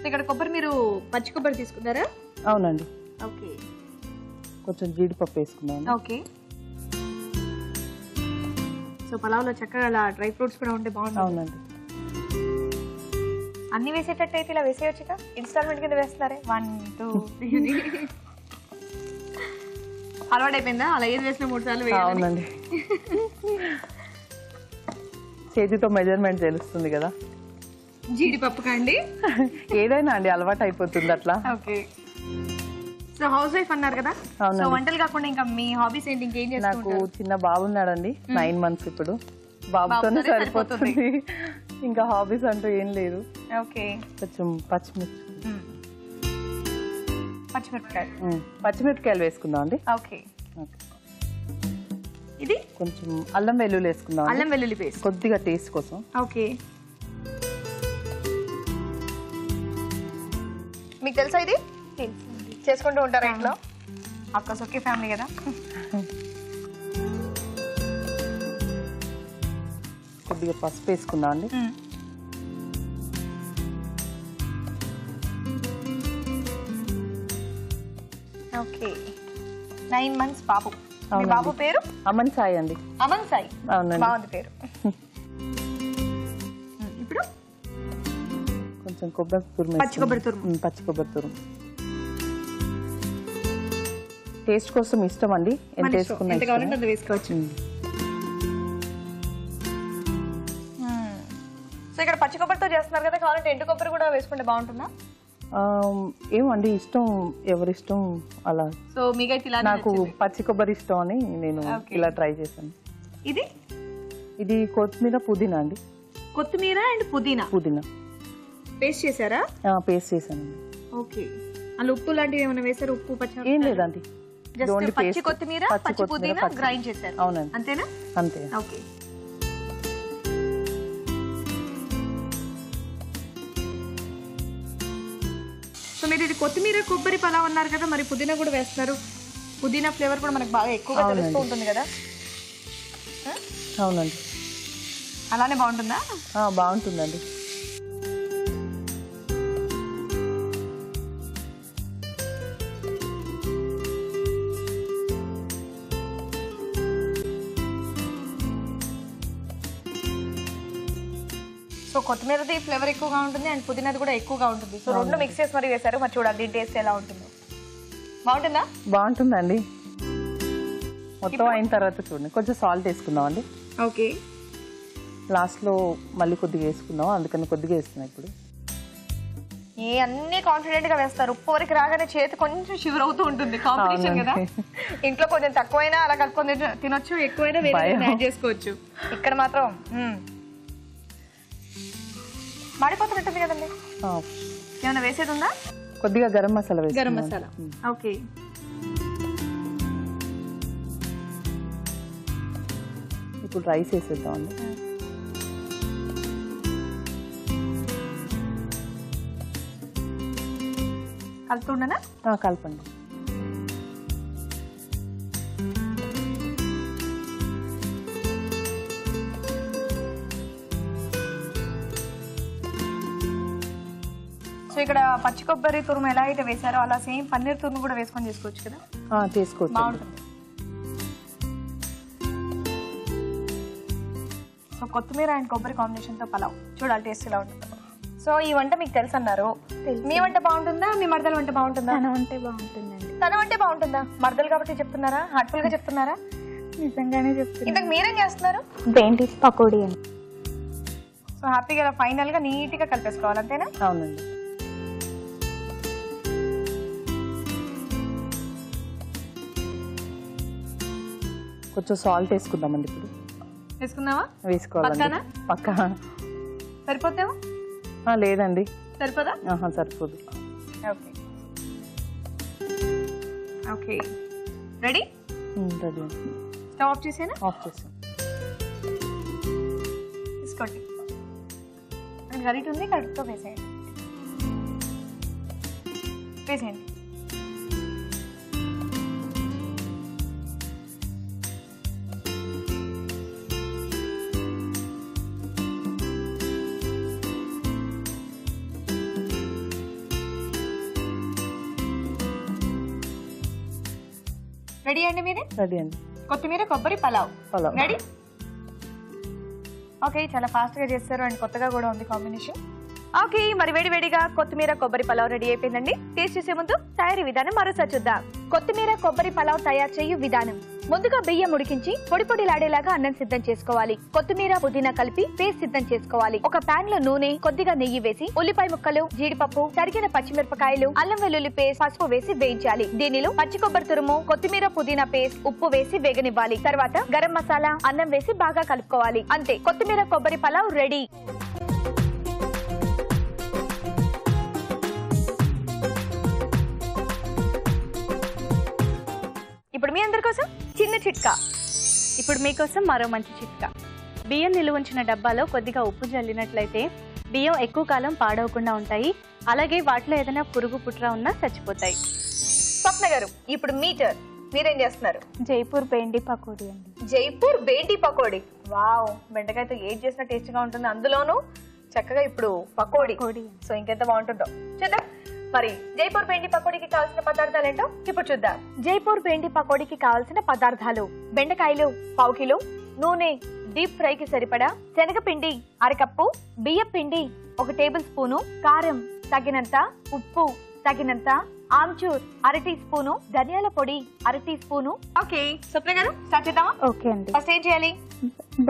Speaker 2: ఇక్కడ కొబ్బరి మీరు పచ్చి కొబ్బరి తీసుకున్నారా?
Speaker 5: అవునండి.
Speaker 2: ఓకే.
Speaker 5: కొంచెం జీడిపప్పు వేసుకున్నాను.
Speaker 2: ఓకే. సో పలావ్ లో చక్కగా అలా డ్రై ఫ్రూట్స్ కూడా ఉంటే బాగుంటుంది.
Speaker 5: అవునండి.
Speaker 2: అన్ని వేసేటట్టు అయితే ఇలా వేసేయచ్చుగా. ఇన్స్టాల్మెంట్ కింద వేస్తున్నారే 1, 2, 3 అలవాటు అయిపోయిందా? అలా ఏది వేసిన 3 సార్లు వేయాలి.
Speaker 5: అవునండి. చేతితో మెజర్మెంట్ తెలుస్తుంది కదా.
Speaker 2: జీడిపప్పు కండి
Speaker 5: ఏదైనా అండి అలవాటు అయిపోతుంది అట్లా.
Speaker 2: ఓకే. సో హౌస్ వైఫ్ అన్నారు కదా. సో వంటలు కాకుండా ఇంకా మీ హాబీస్ ఏంటి? ఇంకేం చేస్తారు?
Speaker 5: నాకు చిన్న బాబు ఉన్నాడండి, 9 months. ఇప్పుడు బాబుతోనే సరిపోతుంది. ఇంకా హాబీస్ అంటూ ఏం లేదు.
Speaker 2: ఓకే.
Speaker 5: కొంచెం పచ్చిమిరపకాయలు వేసుకుందాం అండి.
Speaker 2: ఓకే. ఇది
Speaker 5: కొంచెం అల్లం వెల్లుల్లి వేసుకుందాం.
Speaker 2: అల్లం వెల్లుల్లి పేస్ట్
Speaker 5: కొద్దిగా టేస్ట్ కోసం.
Speaker 2: ఓకే. మీకు తెలుసా ఇది? చేసుకుంటూ ఉంటారా ఇంట్లో? అక్క ఒకే ఫ్యామిలీ కదా.
Speaker 5: కొద్దిగా పసుపు వేసుకుందాం అండి.
Speaker 2: ఓకే. 9 months బాబు. మీ బాబు పేరు?
Speaker 5: అమన్ సాయి అండి.
Speaker 2: అమన్ సాయి.
Speaker 5: అవునండి.
Speaker 2: బాగుంది పేరు. ఇప్పుడు
Speaker 5: కొంచెం కొబ్బరి తురుము.
Speaker 2: పచ్చి కొబ్బరి తురుము.
Speaker 5: పచ్చి కొబ్బరి తురుము టేస్ట్ కోసం ఇష్టం అండి. ఎంత వేసుకున్నా
Speaker 2: ఎంత కావాలంటే అంత వేసుకోవచ్చు. సో ఇక్కడ పచ్చి కొబ్బరితో చేస్తున్నారు కదా, కావాలంటే ఎండు కొబ్బరి కూడా వేసుకుంటే బాగుంటుందా?
Speaker 5: ఏమండి ఇష్టం, ఎవరిష్టం అలా.
Speaker 2: సో మీకైతే ఇలా
Speaker 5: నాకు పచ్చి కొబ్బరి ఇష్టం అని నేను ఇలా ట్రై చేశాను. ఇది కొత్తిమీర పుదీనా అండి.
Speaker 2: కొత్తిమీర అండ్ పుదీనా పేస్ట్ చేశారా?
Speaker 5: పేస్ట్ చేశానండి.
Speaker 2: ఓకే. అలా ఉప్పు లాంటివి ఏమైనా వేసారు? ఉప్పు పచ్చి
Speaker 5: ఏం లేదండి,
Speaker 2: జస్ట్ పచ్చి కొత్తిమీర పచ్చి పుదీనా గ్రైండ్ చేశారు.
Speaker 5: అవునండి.
Speaker 2: అంతేనా?
Speaker 5: అంతే.
Speaker 2: ఓకే. సో మీరు ఇది కొత్తిమీర కొబ్బరి పలావ్ అన్నారు కదా, మరి పుదీనా కూడా వేస్తున్నారు. పుదీనా ఫ్లేవర్ కూడా మనకు బాగా ఎక్కువగా తెలుస్తూ ఉంటుంది కదా.
Speaker 5: అవునండి.
Speaker 2: అలానే బాగుంటుందా?
Speaker 5: బాగుంటుందండి.
Speaker 2: సో కొత్తిమీరది ఫ్లేవర్ ఎక్కువగా ఉంటుంది అండ్ పుదీనాది కూడా ఎక్కువగా ఉంటుంది. సో 2 మిక్స్ చేసి మరి వేశారు. మరి చూడాలి దీని టేస్ట్ ఎలా ఉంటుందో. బాగుంటుందా?
Speaker 5: బాగుంటుందండి. మొత్తం అయిన తర్వాత చూడండి, కొంచెం సాల్ట్ వేసుకుందాం అండి.
Speaker 2: ఓకే.
Speaker 5: లాస్ట్లో మళ్ళీ కొద్దిగా వేసుకుందాం, అందుకని కొద్దిగా వేస్తున్నాం. ఇప్పుడు
Speaker 2: అన్ని కాన్ఫిడెంట్ గా వేస్తారు, ఉప్పు వరకు రాగానే చేతి కొంచెం షివర్ అవుతూ ఉంటుంది. కాంపిటీషన్ కదా, ఇంట్లో కొంచెం తక్కువైనా అలా కలుపుకొని తినొచ్చు, ఎక్కువైనా వేరే యాడ్ చేసుకోవచ్చు. ఇక్కడ మాత్రం మాడిపోతున్నట్టుంది కదండి. ఏమైనా వేసేది ఉందా?
Speaker 5: కొద్దిగా గరం మసాలా వేసి.
Speaker 2: గరం మసాలా, ఓకే.
Speaker 5: ఇప్పుడు రైస్ వేసేద్దామండి.
Speaker 2: కలుపుతుండనా?
Speaker 5: కలపండి.
Speaker 2: సో ఇక్కడ పచ్చి కొబ్బరి తురుము ఎలా అయితే వేసారో అలా సేమ్ పన్నీర్ తురుము కూడా వేసుకొని చేసుకోవచ్చు కదా.
Speaker 5: చేసుకోవచ్చు,
Speaker 2: బాగుంటుంది. సో కొత్తిమీర అండ్ కొబ్బరి కాంబినేషన్ తో పలావ్ చూడాలి టేస్ట్ ఎలా ఉంటుంది. సో ఈ వంట మీకు తెలుసు అన్నారు, మీ వంట బాగుంటుందా మీ మరదల వంట బాగుంటుందా?
Speaker 4: తన వంటే బాగుంటుందండి.
Speaker 2: తన వంటే బాగుంటుందా? మరదలు కాబట్టి చెప్తున్నారా, హార్ట్ఫుల్ గా చెప్తున్నారా?
Speaker 4: నిజంగానే చెప్తున్నా.
Speaker 2: ఇంతకు మీరేం చేస్తున్నారు?
Speaker 4: బెండి పకోడీ అండి.
Speaker 2: సో హ్యాపీగా ఫైనల్ గా నీట్ గా కలిపేసుకోవాలి, అంతేనా?
Speaker 5: అవునండి. కొంచెం సాల్ట్ వేసుకుందామండి ఇప్పుడు.
Speaker 2: వేసుకుందామా?
Speaker 5: వేసుకోవాలి. పక్కా
Speaker 2: సరిపోతేమో?
Speaker 5: లేదండి,
Speaker 2: సరిపోదా?
Speaker 5: సరిపోదు.
Speaker 2: Okay okay, ready?
Speaker 5: Ready.
Speaker 2: Stove off చేసేనా?
Speaker 5: ఆఫ్ చేసాను.
Speaker 2: తీసుకోండి, గరిట ఉంది, గరిటతో వేసేయండి. వేసేయండి. రెడీ అండి మీది?
Speaker 5: రెడీ అండి.
Speaker 2: కొత్తిమీర కొబ్బరి పలావ్
Speaker 5: పలావ్
Speaker 2: రెడీ. ఓకే, చాలా ఫాస్ట్ గా చేస్తారు అండ్ కొత్తగా కూడా ఉంది కాంబినేషన్. ఓకే, మరి వేడివేడిగా కొత్తిమీర కొబ్బరి పలావ్ రెడీ అయిపోయిందండి. టేస్ట్ చేసే ముందు తయారీ విధానం మరోసారి చూద్దాం. కొత్తిమీర కొబ్బరి పలావ్ తయారు చేయు విధానం. ముందుగా బియ్యం ఉడికించి పొడి పొడిలాడేలాగా అన్నం సిద్ధం చేసుకోవాలి. కొత్తిమీర పుదీనా కలిపి పేస్ట్ సిద్ధం చేసుకోవాలి. ఒక పాన్ లో నూనె, కొద్దిగా నెయ్యి వేసి ఉల్లిపాయ ముక్కలు, జీడిపప్పు, తరిగిన పచ్చిమిరపకాయలు, అల్లం వెల్లుల్లి పేస్ట్, పసుపు వేసి వేయించాలి. దీనిలో పచ్చి కొబ్బరి తురుము, కొత్తిమీర పుదీనా పేస్ట్, ఉప్పు వేసి వేగనివ్వాలి. తర్వాత గరం మసాలా, అన్నం వేసి బాగా కలుపుకోవాలి. అంతే, కొత్తిమీర కొబ్బరి పలావ్ రెడీ. ఇప్పుడు మీ అందరి కోసం చిన్న చిట్కా.
Speaker 4: ఇప్పుడు మీకోసం మరో మంచి చిట్కా. బియ్యం నిలువ ఉంచిన డబ్బాలో కొద్దిగా ఉప్పు జల్లినట్లయితే బియ్యం ఎక్కువ కాలం పాడవకుండా ఉంటాయి. అలాగే వాటిలో ఏదైనా పురుగు పుట్ర ఉన్నా చచ్చిపోతాయి.
Speaker 2: స్వప్న గారు, ఇప్పుడు మీరేం చేస్తున్నారు?
Speaker 4: జైపూర్ బెండి పకోడీ అండి.
Speaker 2: జైపూర్ బెండి పకోడీ. వావ్, బెండకాయతో ఏది చేసినా టేస్ట్ గా ఉంటుంది, అందులోనూ చక్కగా ఇప్పుడు పకోడీ. సో ఇంకెంత బాగుంటుందో చూద్దాం. మరి జైపూర్ బెండి పకోడీకి కావాల్సిన పదార్థాలు ఏంటో ఇప్పుడు చూద్దాం. జైపూర్ బెండి పకోడీకి కావాల్సిన పదార్థాలు: బెండకాయలు పావు కిలో, నూనె డీప్ ఫ్రై కి సరిపడా, శనగపిండి అరకప్పు, బియ్యం పిండి 1 టేబుల్ స్పూను, కారం తగినంత, ఉప్పు తగినంత, ఆమ్చూర్ 1/2 టీ స్పూను, ధనియాల పొడి 1/2 టీ స్పూను. ఓకే, స్వప్న గారు స్టార్ట్ చేద్దామా?
Speaker 4: ఓకే అండి.
Speaker 2: ఫస్ట్ ఏం చేయాలి?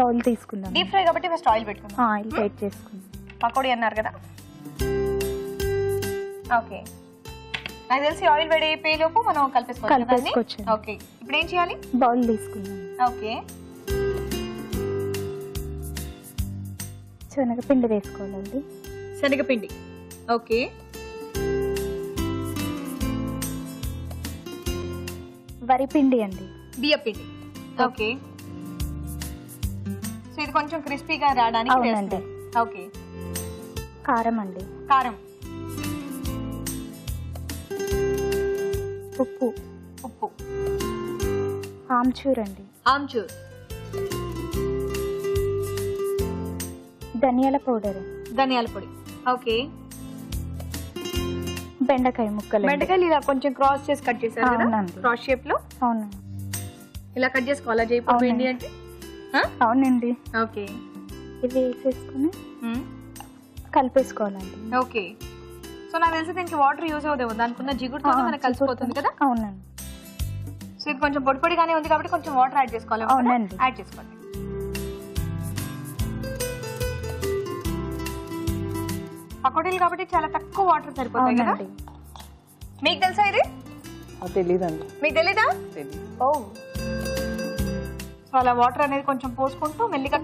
Speaker 4: బౌల్ తీసుకుందాం.
Speaker 2: డీప్ ఫ్రై కాబట్టి ఫస్ట్ ఆయిల్ పెట్టుకుందాం.
Speaker 4: ఆయిల్ వేట్ చేసుకుందాం.
Speaker 2: పకోడీ అన్నారు కదా. ఓకే, నాకు తెలిసి ఆయిల్ వేడి అయిపోయే లోపు మనం కలిపేసుకోవచ్చు. ఓకే, ఇప్పుడు ఏం చేయాలి?
Speaker 4: బౌల్ తీసుకుందాం.
Speaker 2: ఓకే,
Speaker 4: శనగపిండి వేసుకోవాలండి.
Speaker 2: శనగపిండి. ఓకే,
Speaker 4: వరిపిండి అండి.
Speaker 2: బియ్యపిండి. ఓకే, సో ఇది కొంచెం క్రిస్పీగా రావడానికి
Speaker 4: అవునండి.
Speaker 2: ఓకే,
Speaker 4: కారం అండి.
Speaker 2: కారం,
Speaker 4: ఉప్పు,
Speaker 2: ఉప్పు,
Speaker 4: ఆమ్చూర్ అండి.
Speaker 2: ఆమ్చూర్,
Speaker 4: ధనియాల పౌడర్,
Speaker 2: ధనియాల పొడి. ఓకే,
Speaker 4: బెండకాయ ముక్కలు.
Speaker 2: బెండకాయలు ఇలా కొంచెం క్రాస్ చేసి కట్ చేశారు కదా,
Speaker 4: అవునండి.
Speaker 2: క్రాస్ షేప్ లో.
Speaker 4: అవునండి,
Speaker 2: ఇలా కట్ చేసుకోవాలా జైపూర్ బెండి అంటే?
Speaker 4: అవునండి.
Speaker 2: ఓకే,
Speaker 4: ఇది వేసేసుకుని కలిపేసుకోవాలండి.
Speaker 2: ఓకే, సో నాకు తెలిసి దీనికి వాటర్ యూజ్ అవుదేమో, దానికున్న జిగురుతో మనకు కలిసిపోతుంది కదా.
Speaker 4: అవునండి.
Speaker 2: సో ఇది కొంచెం పొడి పొడిగానే ఉంది కాబట్టి కొంచెం వాటర్ యాడ్ చేసుకోవాలి.
Speaker 4: అవునండి,
Speaker 2: యాడ్ చేసుకోండి. పకోడీలు కాబట్టి చాలా తక్కువ వాటర్ సరిపోతాయి కదా. మీకు తెలుసా ఇది?
Speaker 5: తెలీదండి.
Speaker 2: మీకు తెలీదా? ఓ, సో అలా వాటర్ అనేది కొంచెం పోసుకుంటూ మెల్లిగా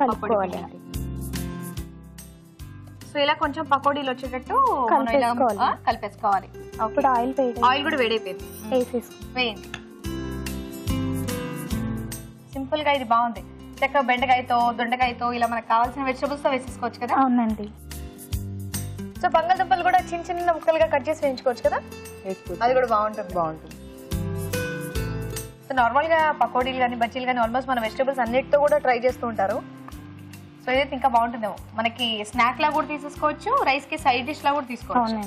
Speaker 2: కలుపుకోవాలి. సో ఇలా కొంచెం పకోడీలు వచ్చేటట్టు కలిపేసుకోవాలి.
Speaker 4: ఇప్పుడు
Speaker 2: ఆయిల్ కూడా వేడైపోయింది, వేయండి. సింపుల్ గా ఇది బాగుంది. చక్కగా బెండకాయతో దొండకాయతో ఇలా మనకు కావాల్సిన వెజిటబుల్స్ తో వేసేసుకోవచ్చు కదా.
Speaker 4: అవునండి.
Speaker 2: సో బంగాళదుంపలు కూడా చిన్న చిన్న ముక్కలుగా కట్ చేసి వేయించుకోవచ్చు కదా, అది కూడా బాగుంటుంది. సో నార్మల్ గా పకోడీలు కానీ బజ్జీలు కానీ ఆల్మోస్ట్ మన వెజిటబుల్స్ అన్నిటితో కూడా ట్రై చేస్తూ ఉంటారు. సో ఇదైతే ఇంకా బాగుంటుందేమో. మనకి స్నాక్ లా కూడా తీసేసుకోవచ్చు, రైస్ కి సైడ్ డిష్ లా కూడా తీసుకోవచ్చు.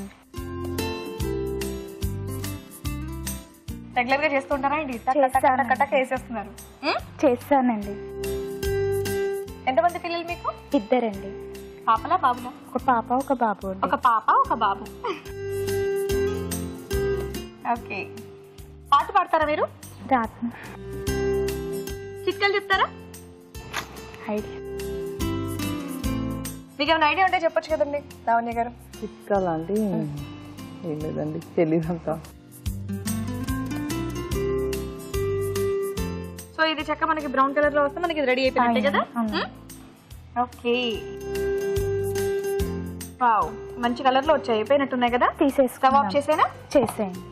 Speaker 2: రెగ్యులర్ గా చేస్తూ ఉంటారా ఏంటి? కట్టక వేసేస్తున్నారు.
Speaker 4: చేస్తానండి.
Speaker 2: ఎంతమంది పిల్లలు మీకు?
Speaker 4: 2 అండి.
Speaker 2: పాపలా బాబులా?
Speaker 4: ఒక పాప ఒక బాబు.
Speaker 2: ఒక పాప ఒక బాబు. ఓకే. పాట పాడతారా మీరు?
Speaker 4: రాత్రి
Speaker 2: చిట్కాలు చెప్తారా?
Speaker 4: ఐడియా
Speaker 2: మీకు ఏమైనా ఐడియా ఉంటే చెప్పొచ్చు కదండి లావణ్య గారు.
Speaker 5: చిట్కాలా అండి? ఏం లేదండి, తెలీదంతా.
Speaker 2: సో ఇది చక్క మనకి బ్రౌన్ కలర్ లో వస్తే మనకి రెడీ అయిపోయింది కదా. ఓకే, వావ్, మంచి కలర్ లో వచ్చాయి, అయిపోయినట్టున్నాయి కదా.
Speaker 4: తీసేసుకుందాం.
Speaker 2: కబాబ్ చేసేనా?
Speaker 4: చేసేయండి.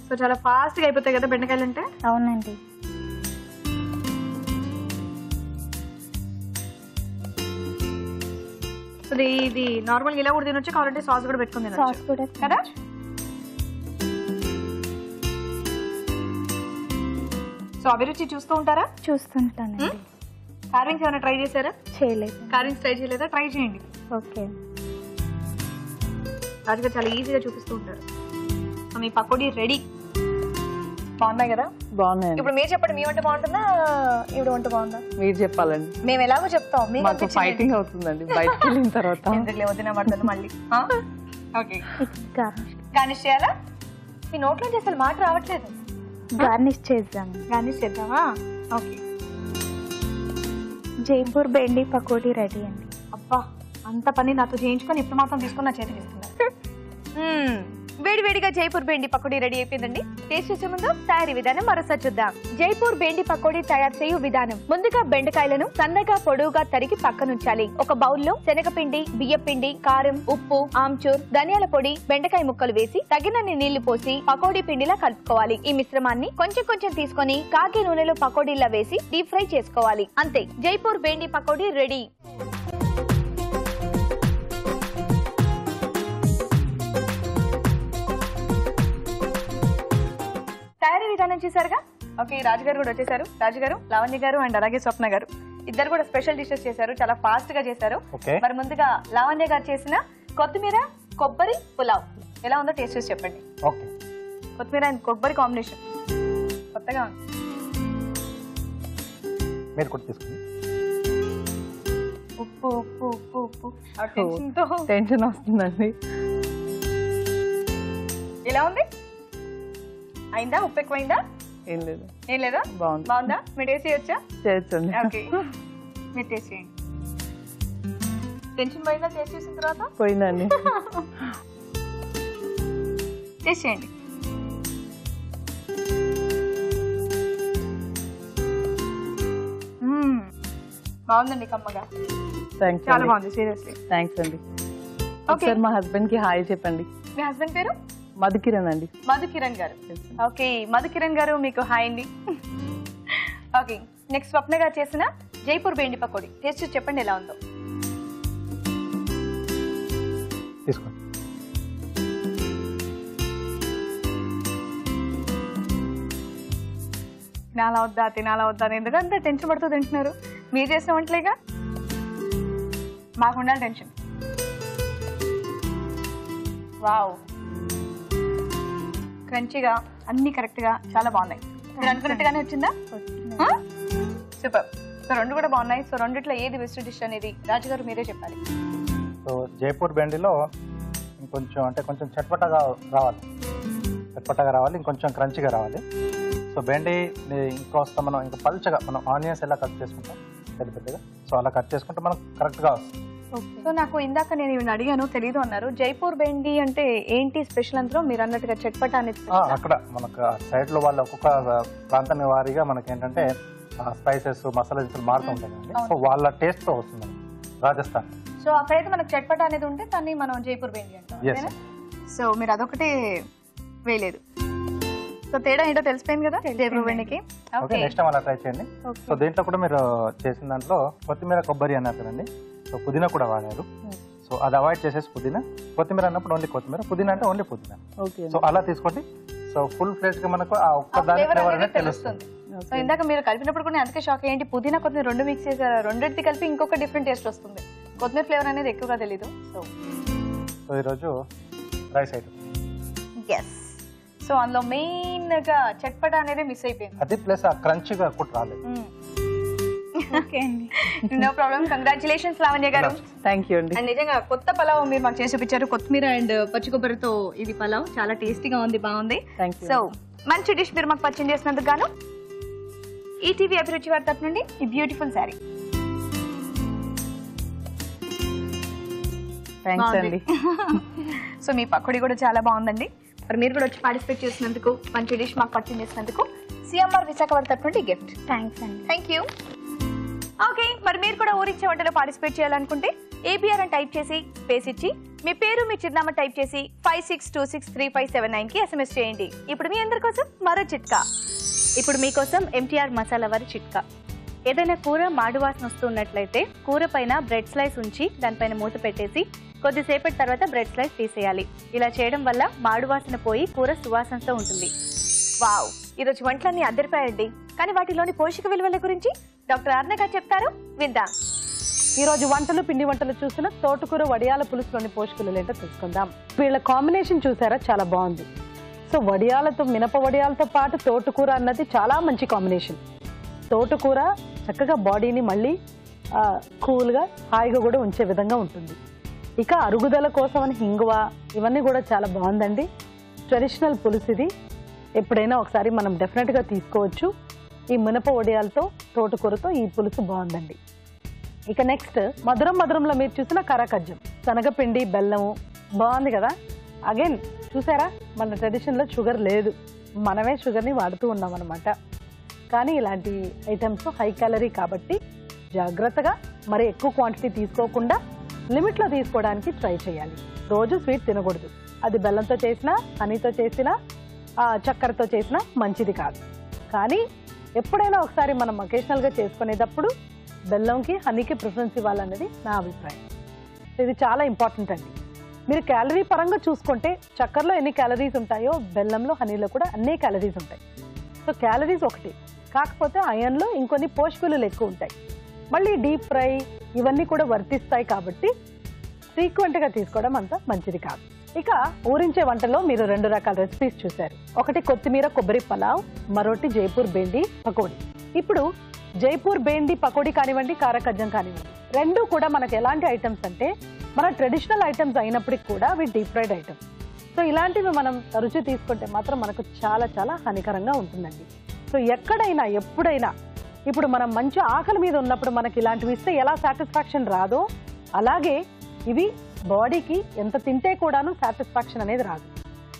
Speaker 2: సో చాలా ఫాస్ట్ గా అయిపోతాయి కదా బెండకాయలు అంటే.
Speaker 4: అవునండి.
Speaker 2: ఇది నార్మల్ ఇలా కూడా తినొచ్చు, కావాలంటే సాస్ కూడా పెట్టుకుని
Speaker 4: సాస్ కూడా
Speaker 2: కదా. సో అభిరుచి చూస్తూ ఉంటారా?
Speaker 4: చూస్తుంటానండి.
Speaker 2: కార్వింగ్స్ ఏమైనా ట్రై చేశారా?
Speaker 4: చేయలేదు.
Speaker 2: కార్వింగ్స్ ట్రై చేయలేదా? ట్రై చేయండి.
Speaker 4: ఓకే.
Speaker 2: రాజుగారు చాలా ఈజీగా చూపిస్తూ ఉంటారు. మీ పకోడీ రెడీ. బాగున్నాయి కదా?
Speaker 5: బాగున్నాయండి.
Speaker 2: ఇప్పుడు మీరు చెప్పండి, మీ వంట బాగుంటుందా ఇప్పుడు వంట బాగుందా?
Speaker 5: మీరు చెప్పాలండి.
Speaker 2: మేము ఎలాగో చెప్తాం,
Speaker 5: మాకు ఫైటింగ్ అవుతుందండి బయటకు వెళ్ళిన తర్వాత.
Speaker 2: ఎందుకులే వదిన పడుతుంది మళ్ళీ. ఓకే, గార్నిష్ చేయాలా? మీ నోట్లో అసలు మాట రావట్లేదు.
Speaker 4: గార్నిష్ చేద్దాం.
Speaker 2: గార్నిష్ చేద్దామా? ఓకే.
Speaker 4: జైపూర్ బెండి పకోడీ రెడీ అండి.
Speaker 2: అబ్బా, అంత పని నాతో చేయించుకొని ఇప్పుడు మాత్రం తీసుకుని నా చేతికి ఇస్తున్నారు. వేడి వేడిగా జైపూర్ బెండి పకోడీ రెడీ అయిపోయిందండి. టేస్ట్ చేసే ముందు తయారీ విధానం మరోసారి చూద్దాం. జైపూర్ బెండి పకోడీ తయారు చేయు విధానం. ముందుగా బెండకాయలను సన్నగా పొడవుగా తరిగి పక్కనుంచాలి. ఒక బౌల్లో శనగపిండి, బియ్యపిండి, కారం, ఉప్పు, ఆమ్చూర్, ధనియాల పొడి, బెండకాయ ముక్కలు వేసి తగినన్ని నీళ్లు పోసి పకోడీ పిండిలా కలుపుకోవాలి. ఈ మిశ్రమాన్ని కొంచెం కొంచెం తీసుకొని కాగే నూనెలో పకోడీలా వేసి డీప్ ఫ్రై చేసుకోవాలి. అంతే, జైపూర్ బెండి పకోడీ రెడీ. తయారీ విధానం చూసారుగా. ఓకే, రాజుగారు కూడా వచ్చేసారు. రాజుగారు, లావణ్య గారు అండ్ అలాగే స్వప్న గారు ఇద్దరు కూడా స్పెషల్ డిషెస్ చేశారు, చాలా ఫాస్ట్ గా చేశారు. మరి ముందుగా లావణ్య గారు చేసిన కొత్తిమీర కొబ్బరి పులావ్ ఎలా ఉందో టేస్ట్ చేసి చెప్పండి. కొత్తిమీర అండ్ కొబ్బరి కాంబినేషన్ కొత్తగా ఉంది.
Speaker 3: మీరు కూడా తీసుకోండి.
Speaker 2: ఉప్పు ఉప్పు ఉప్పు ఉప్పు
Speaker 5: టెన్షన్ వస్తుందండి.
Speaker 2: ఎలా ఉంది? అయిందా? ఉప్పు ఎక్కువైందా?
Speaker 5: ఏం లేదు.
Speaker 2: ఏం లేదా? బాగుందా? మీరు టేస్ట్ చేయొచ్చా?
Speaker 5: చేయొచ్చండి.
Speaker 2: ఓకే, మీరు టేస్ట్ చేయండి. టెన్షన్ పోయిందా టేస్ట్ చేసిన తర్వాత?
Speaker 5: పోయిందండి.
Speaker 2: టేస్ట్ చేయండి. బాగుందండి, కమ్మగా. చాలా బాగుంది, సీరియస్లీ.
Speaker 5: థ్యాంక్స్ అండి. ఒకసారి మా హస్బెండ్ కి హాయ్ చెప్పండి.
Speaker 2: మీ హస్బెండ్ పేరు?
Speaker 5: మధుకిరణ్ అండి.
Speaker 2: మధుకిరణ్ గారు. ఓకే, మధుకిరణ్ గారు మీకు హాయ్ అండి. ఓకే, నెక్స్ట్ స్వప్న గారు చేసిన జైపూర్ బెండి పకోడీ టేస్ట్ చెప్పండి ఎలా ఉందో.
Speaker 3: తీసుకోండి.
Speaker 2: తినాలా వద్దా తినాలా వద్దా అని ఎందుకంటే టెన్షన్ పడుతూ తింటున్నారు. మీరు చేసిన వంటలేగా, మాకు ఉండాలి టెన్షన్. వావ్, క్రంచీగా అన్ని కరెక్ట్ గా చాలా బాగున్నాయి. మీరు అనుకున్నట్టుగానే వచ్చిందా? సూపర్. సో రెండు కూడా బాగున్నాయి. సో రెండిట్లో ఏది బెస్ట్ డిష్ అనేది రాజుగారు మీరే చెప్పాలి.
Speaker 3: సో జైపూర్ బెండిలో ఇంకొంచెం అంటే కొంచెం చట్పటగా రావాలి, ఇంకొంచెం క్రంచిగా రావాలి. సో సో బెండి ఇంకొస్తా మనం ఇంకా పల్చగా మనం ఆనియన్స్ ఎలా కట్ చేసుకుంటాం పెద్ద పెద్దగా, సో అలా కట్ చేసుకుంటే మనకు కరెక్ట్గా వస్తుంది.
Speaker 2: సో నాకు ఇందాక నేను ఇవి అడిగాను తెలీదు అన్నారు. జైపూర్ బెండి అంటే ఏంటి స్పెషల్ అందులో? మీరు అన్నట్టుగా చట్పట అనేది
Speaker 3: అక్కడ మనకు సైడ్ లో వాళ్ళ ఒక్కొక్క ప్రాంతాన్ని వారీగా మనకి ఏంటంటే స్పైసెస్ మసాలా దినుసులు మారుతూ ఉంటాయి కదండి. సో వాళ్ళ టేస్ట్ తో వస్తుంది రాజస్థాన్.
Speaker 2: సో అక్కడైతే మనకు చట్పట అనేది ఉంటే దాన్ని మనం జైపూర్ బెండి అంటాం. సో మీరు అదొకటే వేయలేదు. సో తేడా ఏంటో తెలిసిపోయింది కదా జైపూర్ బెండికి.
Speaker 3: ఓకే, నెక్స్ట్ టైం అలా ట్రై చేయండి. సో దీంట్లో కూడా మీరు చేసిన దాంట్లో కొత్తిమీర కొబ్బరి అన్నారు కదండి, సో పుదీనా కూడా వాడారు. సో అది అవాయిడ్ చేసేసి పుదీనా, కొత్తిమీర అన్నప్పుడు ఓన్లీ కొత్తిమీర, పుదీనా అంటే ఓన్లీ పుదీనా. సో అలా తీసుకోండి. సో ఫుల్ ఫ్లేజ్ గా మనకు ఆ ఒక్క దాని ఫ్లేవర్ అనేది తెలుస్తుంది.
Speaker 2: సో ఇందాక మీరు కలిపినప్పుడు కూడా అందుకే షాక్ ఏంటి పుదీనా కొత్తిమీర రెండు మిక్స్ చేశారు, రెండింటి కలిపి ఇంకొక డిఫరెంట్ టేస్ట్ వస్తుంది. కొత్తిమీర ఫ్లేవర్ అనేది ఎక్కువగా తెలీదు.
Speaker 3: సో ఈరోజు రైస్ ఐటమ్.
Speaker 2: ఎస్. సో అందులో మెయిన్ గా చట్పట అనేది మిస్ అయిపోయింది.
Speaker 3: అది ప్లస్ ఆ క్రంచిగా కూడా రాలేదు.
Speaker 2: ఓకే అండి, నో ప్రాబ్లం. కంగ్రాచులేషన్స్ లావణ్య గారు.
Speaker 5: థ్యాంక్ యూ అండి.
Speaker 2: అండ్ నిజంగా కొత్త పలావ్ మీరు మాకు చేసి చూపించారు. కొత్తిమీర అండ్ పచ్చి కొబ్బరితో ఇది పలావ్ చాలా టేస్టీగా ఉంది, బాగుంది. సో మంచి డిష్ మీరు మాకు పరిచయం చేసినందుకు గాను ఈటీవీ అభిరుచి వారి తరపు నుండి ఈ బ్యూటిఫుల్ శారీ.
Speaker 5: థ్యాంక్స్ అండి.
Speaker 2: సో మీ పకోడీ కూడా చాలా బాగుందండి. మరి మీరు కూడా వచ్చి పార్టిసిపేట్ చేసినందుకు, మంచి డిష్ మాకు పరిచయం చేసినందుకు సిఎంఆర్ విశాఖ వారి తరపు నుండి గిఫ్ట్.
Speaker 4: థ్యాంక్స్ అండి.
Speaker 2: Thank you. ఓకే, మరి మీరు కూడా ఊరిచ్చే వంటలో పార్టిసిపేట్ చేయాలనుకుంటే ఏబిఆర్ అని టైప్ చేసి స్పేస్ ఇచ్చి మీ పేరు మీ చిరునామా టైప్ చేసి 56263579 కి SMS చేయండి. ఇప్పుడు మీ అందరి కోసం మరో చిట్కా.
Speaker 4: ఇప్పుడు మీకోసం MTR మసాలా వారి చిట్కా. ఏదైనా కూర మాడు వాసన వస్తున్నట్లయితే కూర పైన బ్రెడ్ స్లైస్ ఉంచి దానిపైన మూత పెట్టేసి కొద్దిసేపటి తర్వాత బ్రెడ్ స్లైస్ తీసేయాలి. ఇలా చేయడం వల్ల మాడు వాసన పోయి కూర సువాసనతో ఉంటుంది.
Speaker 2: వావ్, ఈరోజు వంటలన్నీ అద్దరిపోయాయండి. కానీ వాటిలోని పోషక విలువల గురించి డాక్టర్ అర్ణ గారు చెప్తారు, విందాం.
Speaker 6: ఈ రోజు వంటలు పిండి వంటలు చూసిన తోటకూర వడియాల పులుసులోని పోషకాలు ఏంటో తెలుసుకుందాం. వీళ్ళ కాంబినేషన్ చూసారా, చాలా బాగుంది. సో వడియాలతో, మినప వడియాలతో పాటు తోటకూర అన్నది చాలా మంచి కాంబినేషన్. తోటకూర చక్కగా బాడీని మళ్ళీ కూల్గా హాయిగా కూడా ఉంచే విధంగా ఉంటుంది. ఇక అరుగుదల కోసం అని హింగువ ఇవన్నీ కూడా చాలా బాగుందండి. ట్రెడిషనల్ పులుసు ఇది, ఎప్పుడైనా ఒకసారి మనం డెఫినెట్గా తీసుకోవచ్చు. ఈ మినప వడియాలతో తోటకూరతో ఈ పులుసు బాగుందండి. ఇక నెక్స్ట్ మధురంలో మీరు చూసిన కరాకజ్జం, శనగపిండి బెల్లము బాగుంది కదా. అగైన్ చూసారా, మన ట్రెడిషన్లో షుగర్ లేదు, మనమే షుగర్ని వాడుతూ ఉన్నాం అనమాట. కానీ ఇలాంటి ఐటమ్స్ హై క్యాలరీ కాబట్టి జాగ్రత్తగా మరి ఎక్కువ క్వాంటిటీ తీసుకోకుండా లిమిట్లో తీసుకోవడానికి ట్రై చేయాలి. రోజు స్వీట్ తినకూడదు. అది బెల్లంతో చేసినా, హనీతో చేసినా, చక్కెరతో చేసినా మంచిది కాదు. కానీ ఎప్పుడైనా ఒకసారి మనం అకేషనల్గా చేసుకునేటప్పుడు బెల్లంకి హనీకి ప్రిఫరెన్స్ ఇవ్వాలనేది నా అభిప్రాయం. ఇది చాలా ఇంపార్టెంట్ అండి. మీరు క్యాలరీ పరంగా చూసుకుంటే చక్కెరలో ఎన్ని క్యాలరీస్ ఉంటాయో బెల్లంలో, హనీలో కూడా అన్ని క్యాలరీస్ ఉంటాయి. సో క్యాలరీస్ ఒకటి, కాకపోతే ఐరన్లో ఇంకొన్ని పోషక విలువలు ఎక్కువ ఉంటాయి. మళ్ళీ డీప్ ఫ్రై ఇవన్నీ కూడా వర్తిస్తాయి కాబట్టి ఫ్రీక్వెంట్గా తీసుకోవడం అంత మంచిది కాదు. ఇక ఊరించే వంటలో మీరు 2 రకాల రెసిపీస్ చూశారు. ఒకటి కొత్తిమీర కొబ్బరి పలావ్, మరొకటి జైపూర్ బెండి పకోడీ. ఇప్పుడు జైపూర్ బెండి పకోడీ కానివ్వండి, కారకజ్జం కానివ్వండి, రెండు కూడా మనకు ఎలాంటి ఐటమ్స్ అంటే మన ట్రెడిషనల్ ఐటమ్స్ అయినప్పటికీ కూడా అవి డీప్ ఫ్రైడ్ ఐటమ్స్. సో ఇలాంటివి మనం తరచూ తీసుకుంటే మాత్రం మనకు చాలా చాలా హానికరంగా ఉంటుందండి. సో ఎక్కడైనా ఎప్పుడైనా ఇప్పుడు మనం మంచి ఆకలి మీద ఉన్నప్పుడు మనకి ఇలాంటివి ఇస్తే ఎలా సాటిస్ఫాక్షన్ రాదో అలాగే ఇవి బాడీకి ఎంత తింటే కూడాను సాటిస్ఫాక్షన్ అనేది రాదు.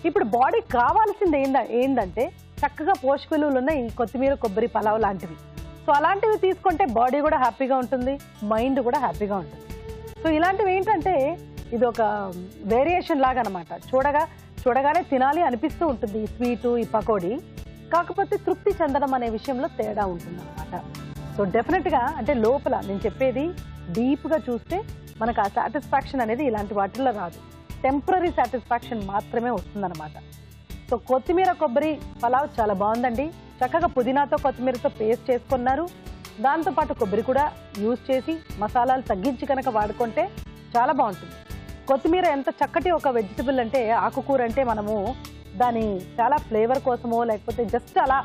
Speaker 6: ఇప్పుడు బాడీకి కావాల్సింది ఏంటంటే చక్కగా పోషక విలువలు ఉన్న ఈ కొత్తిమీర కొబ్బరి పలావ్ లాంటివి. సో అలాంటివి తీసుకుంటే బాడీ కూడా హ్యాపీగా ఉంటుంది, మైండ్ కూడా హ్యాపీగా ఉంటుంది. సో ఇలాంటివి ఏంటంటే ఇది ఒక వేరియేషన్ లాగా అనమాట. చూడగానే తినాలి అనిపిస్తూ ఉంటుంది ఈ స్వీటు, ఈ పకోడీ. కాకపోతే తృప్తి చెందడం అనే విషయంలో తేడా ఉంటుంది అనమాట. సో డెఫినెట్గా అంటే లోపల నేను చెప్పేది డీప్గా చూస్తే మనకు ఆ సాటిస్ఫాక్షన్ అనేది ఇలాంటి వాటిల్లో రాదు. టెంపరీ సాటిస్ఫాక్షన్ మాత్రమే వస్తుందన్నమాట. సో కొత్తిమీర కొబ్బరి పలావ్ చాలా బాగుందండి. చక్కగా పుదీనాతో కొత్తిమీరతో పేస్ట్ చేసుకున్నారు. దాంతోపాటు కొబ్బరి కూడా యూజ్ చేసి మసాలాలు తగ్గించి కనుక వాడుకుంటే చాలా బాగుంటుంది. కొత్తిమీర ఎంత చక్కటి ఒక వెజిటబుల్ అంటే, ఆకుకూర అంటే మనము దాని చాలా ఫ్లేవర్ కోసమో లేకపోతే జస్ట్ అలా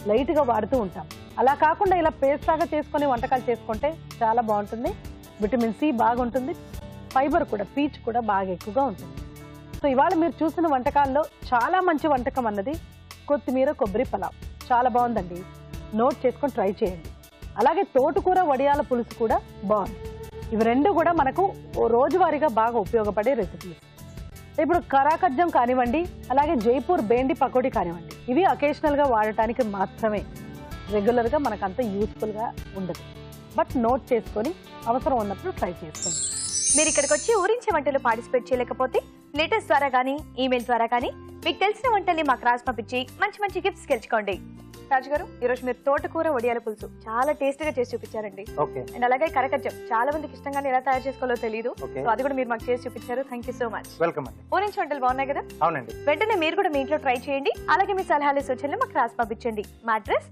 Speaker 6: లైట్గా వాడుతూ ఉంటాం. అలా కాకుండా ఇలా పేస్ట్ లాగా చేసుకొని వంటకాలు చేసుకుంటే చాలా బాగుంటుంది. విటమిన్ సి బాగుంటుంది, ఫైబర్ కూడా, పీచ్ కూడా బాగా ఎక్కువగా ఉంటుంది. సో ఇవాళ మీరు చూసిన వంటకాల్లో చాలా మంచి వంటకం అన్నది కొత్తిమీర కొబ్బరి పలావ్. చాలా బాగుందండి, నోట్ చేసుకొని ట్రై చేయండి. అలాగే తోటకూర వడియాల పులుసు కూడా బాగుంది. ఇవి రెండు కూడా మనకు రోజువారీగా బాగా ఉపయోగపడే రెసిపీస్. ఇప్పుడు కరాకజ్జం కానివ్వండి, అలాగే జైపూర్ బేండి పకోడీ కానివ్వండి, ఇవి అకేషనల్గా వాడటానికి మాత్రమే, రెగ్యులర్గా మనకు అంత యూస్ఫుల్గా ఉండదు. బట్ నోట్ చేసుకొని అవసరం ఉన్నప్పుడు ట్రై చేసుకోండి.
Speaker 2: మీరు ఇక్కడికి వచ్చి ఊరించే వంటలు పార్టిసిపేట్ చేయలేకపోతే లెటర్స్ ద్వారా కానీ ఈమెయిల్ ద్వారా కానీ మీకు తెలిసిన వంటల్ని మాకు రాసి పంపించి మంచి మంచి గిఫ్ట్స్ గెలుచుకోండి. రాజు గారు, ఈరోజు మీరు తోటకూర వడియాల పులుసు చాలా టేస్టీగా చేసి చూపించారండి. అండ్ అలాగే కరకజ్జం చాలా మందికి ఇష్టంగానే ఎలా తయారు చేసుకోవాలో తెలియదు, సో అది కూడా మీరు మాకు చేసి చూపించారు. Thank you so much.
Speaker 3: Welcome అండి.
Speaker 2: ఊరించి వంటలు బాగున్నాయి కదా?
Speaker 3: అవునండి.
Speaker 2: వెంటనే మీరు కూడా మీ ఇంట్లో ట్రై చేయండి. అలాగే మీ సలహాలు సూచనలు మాకు రాసి పంపించండి. మా అడ్రస్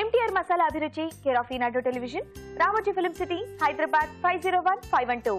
Speaker 2: MTR మసాలా అభిరుచి, care of Eenadu television, Ramoji film city, Hyderabad 501512.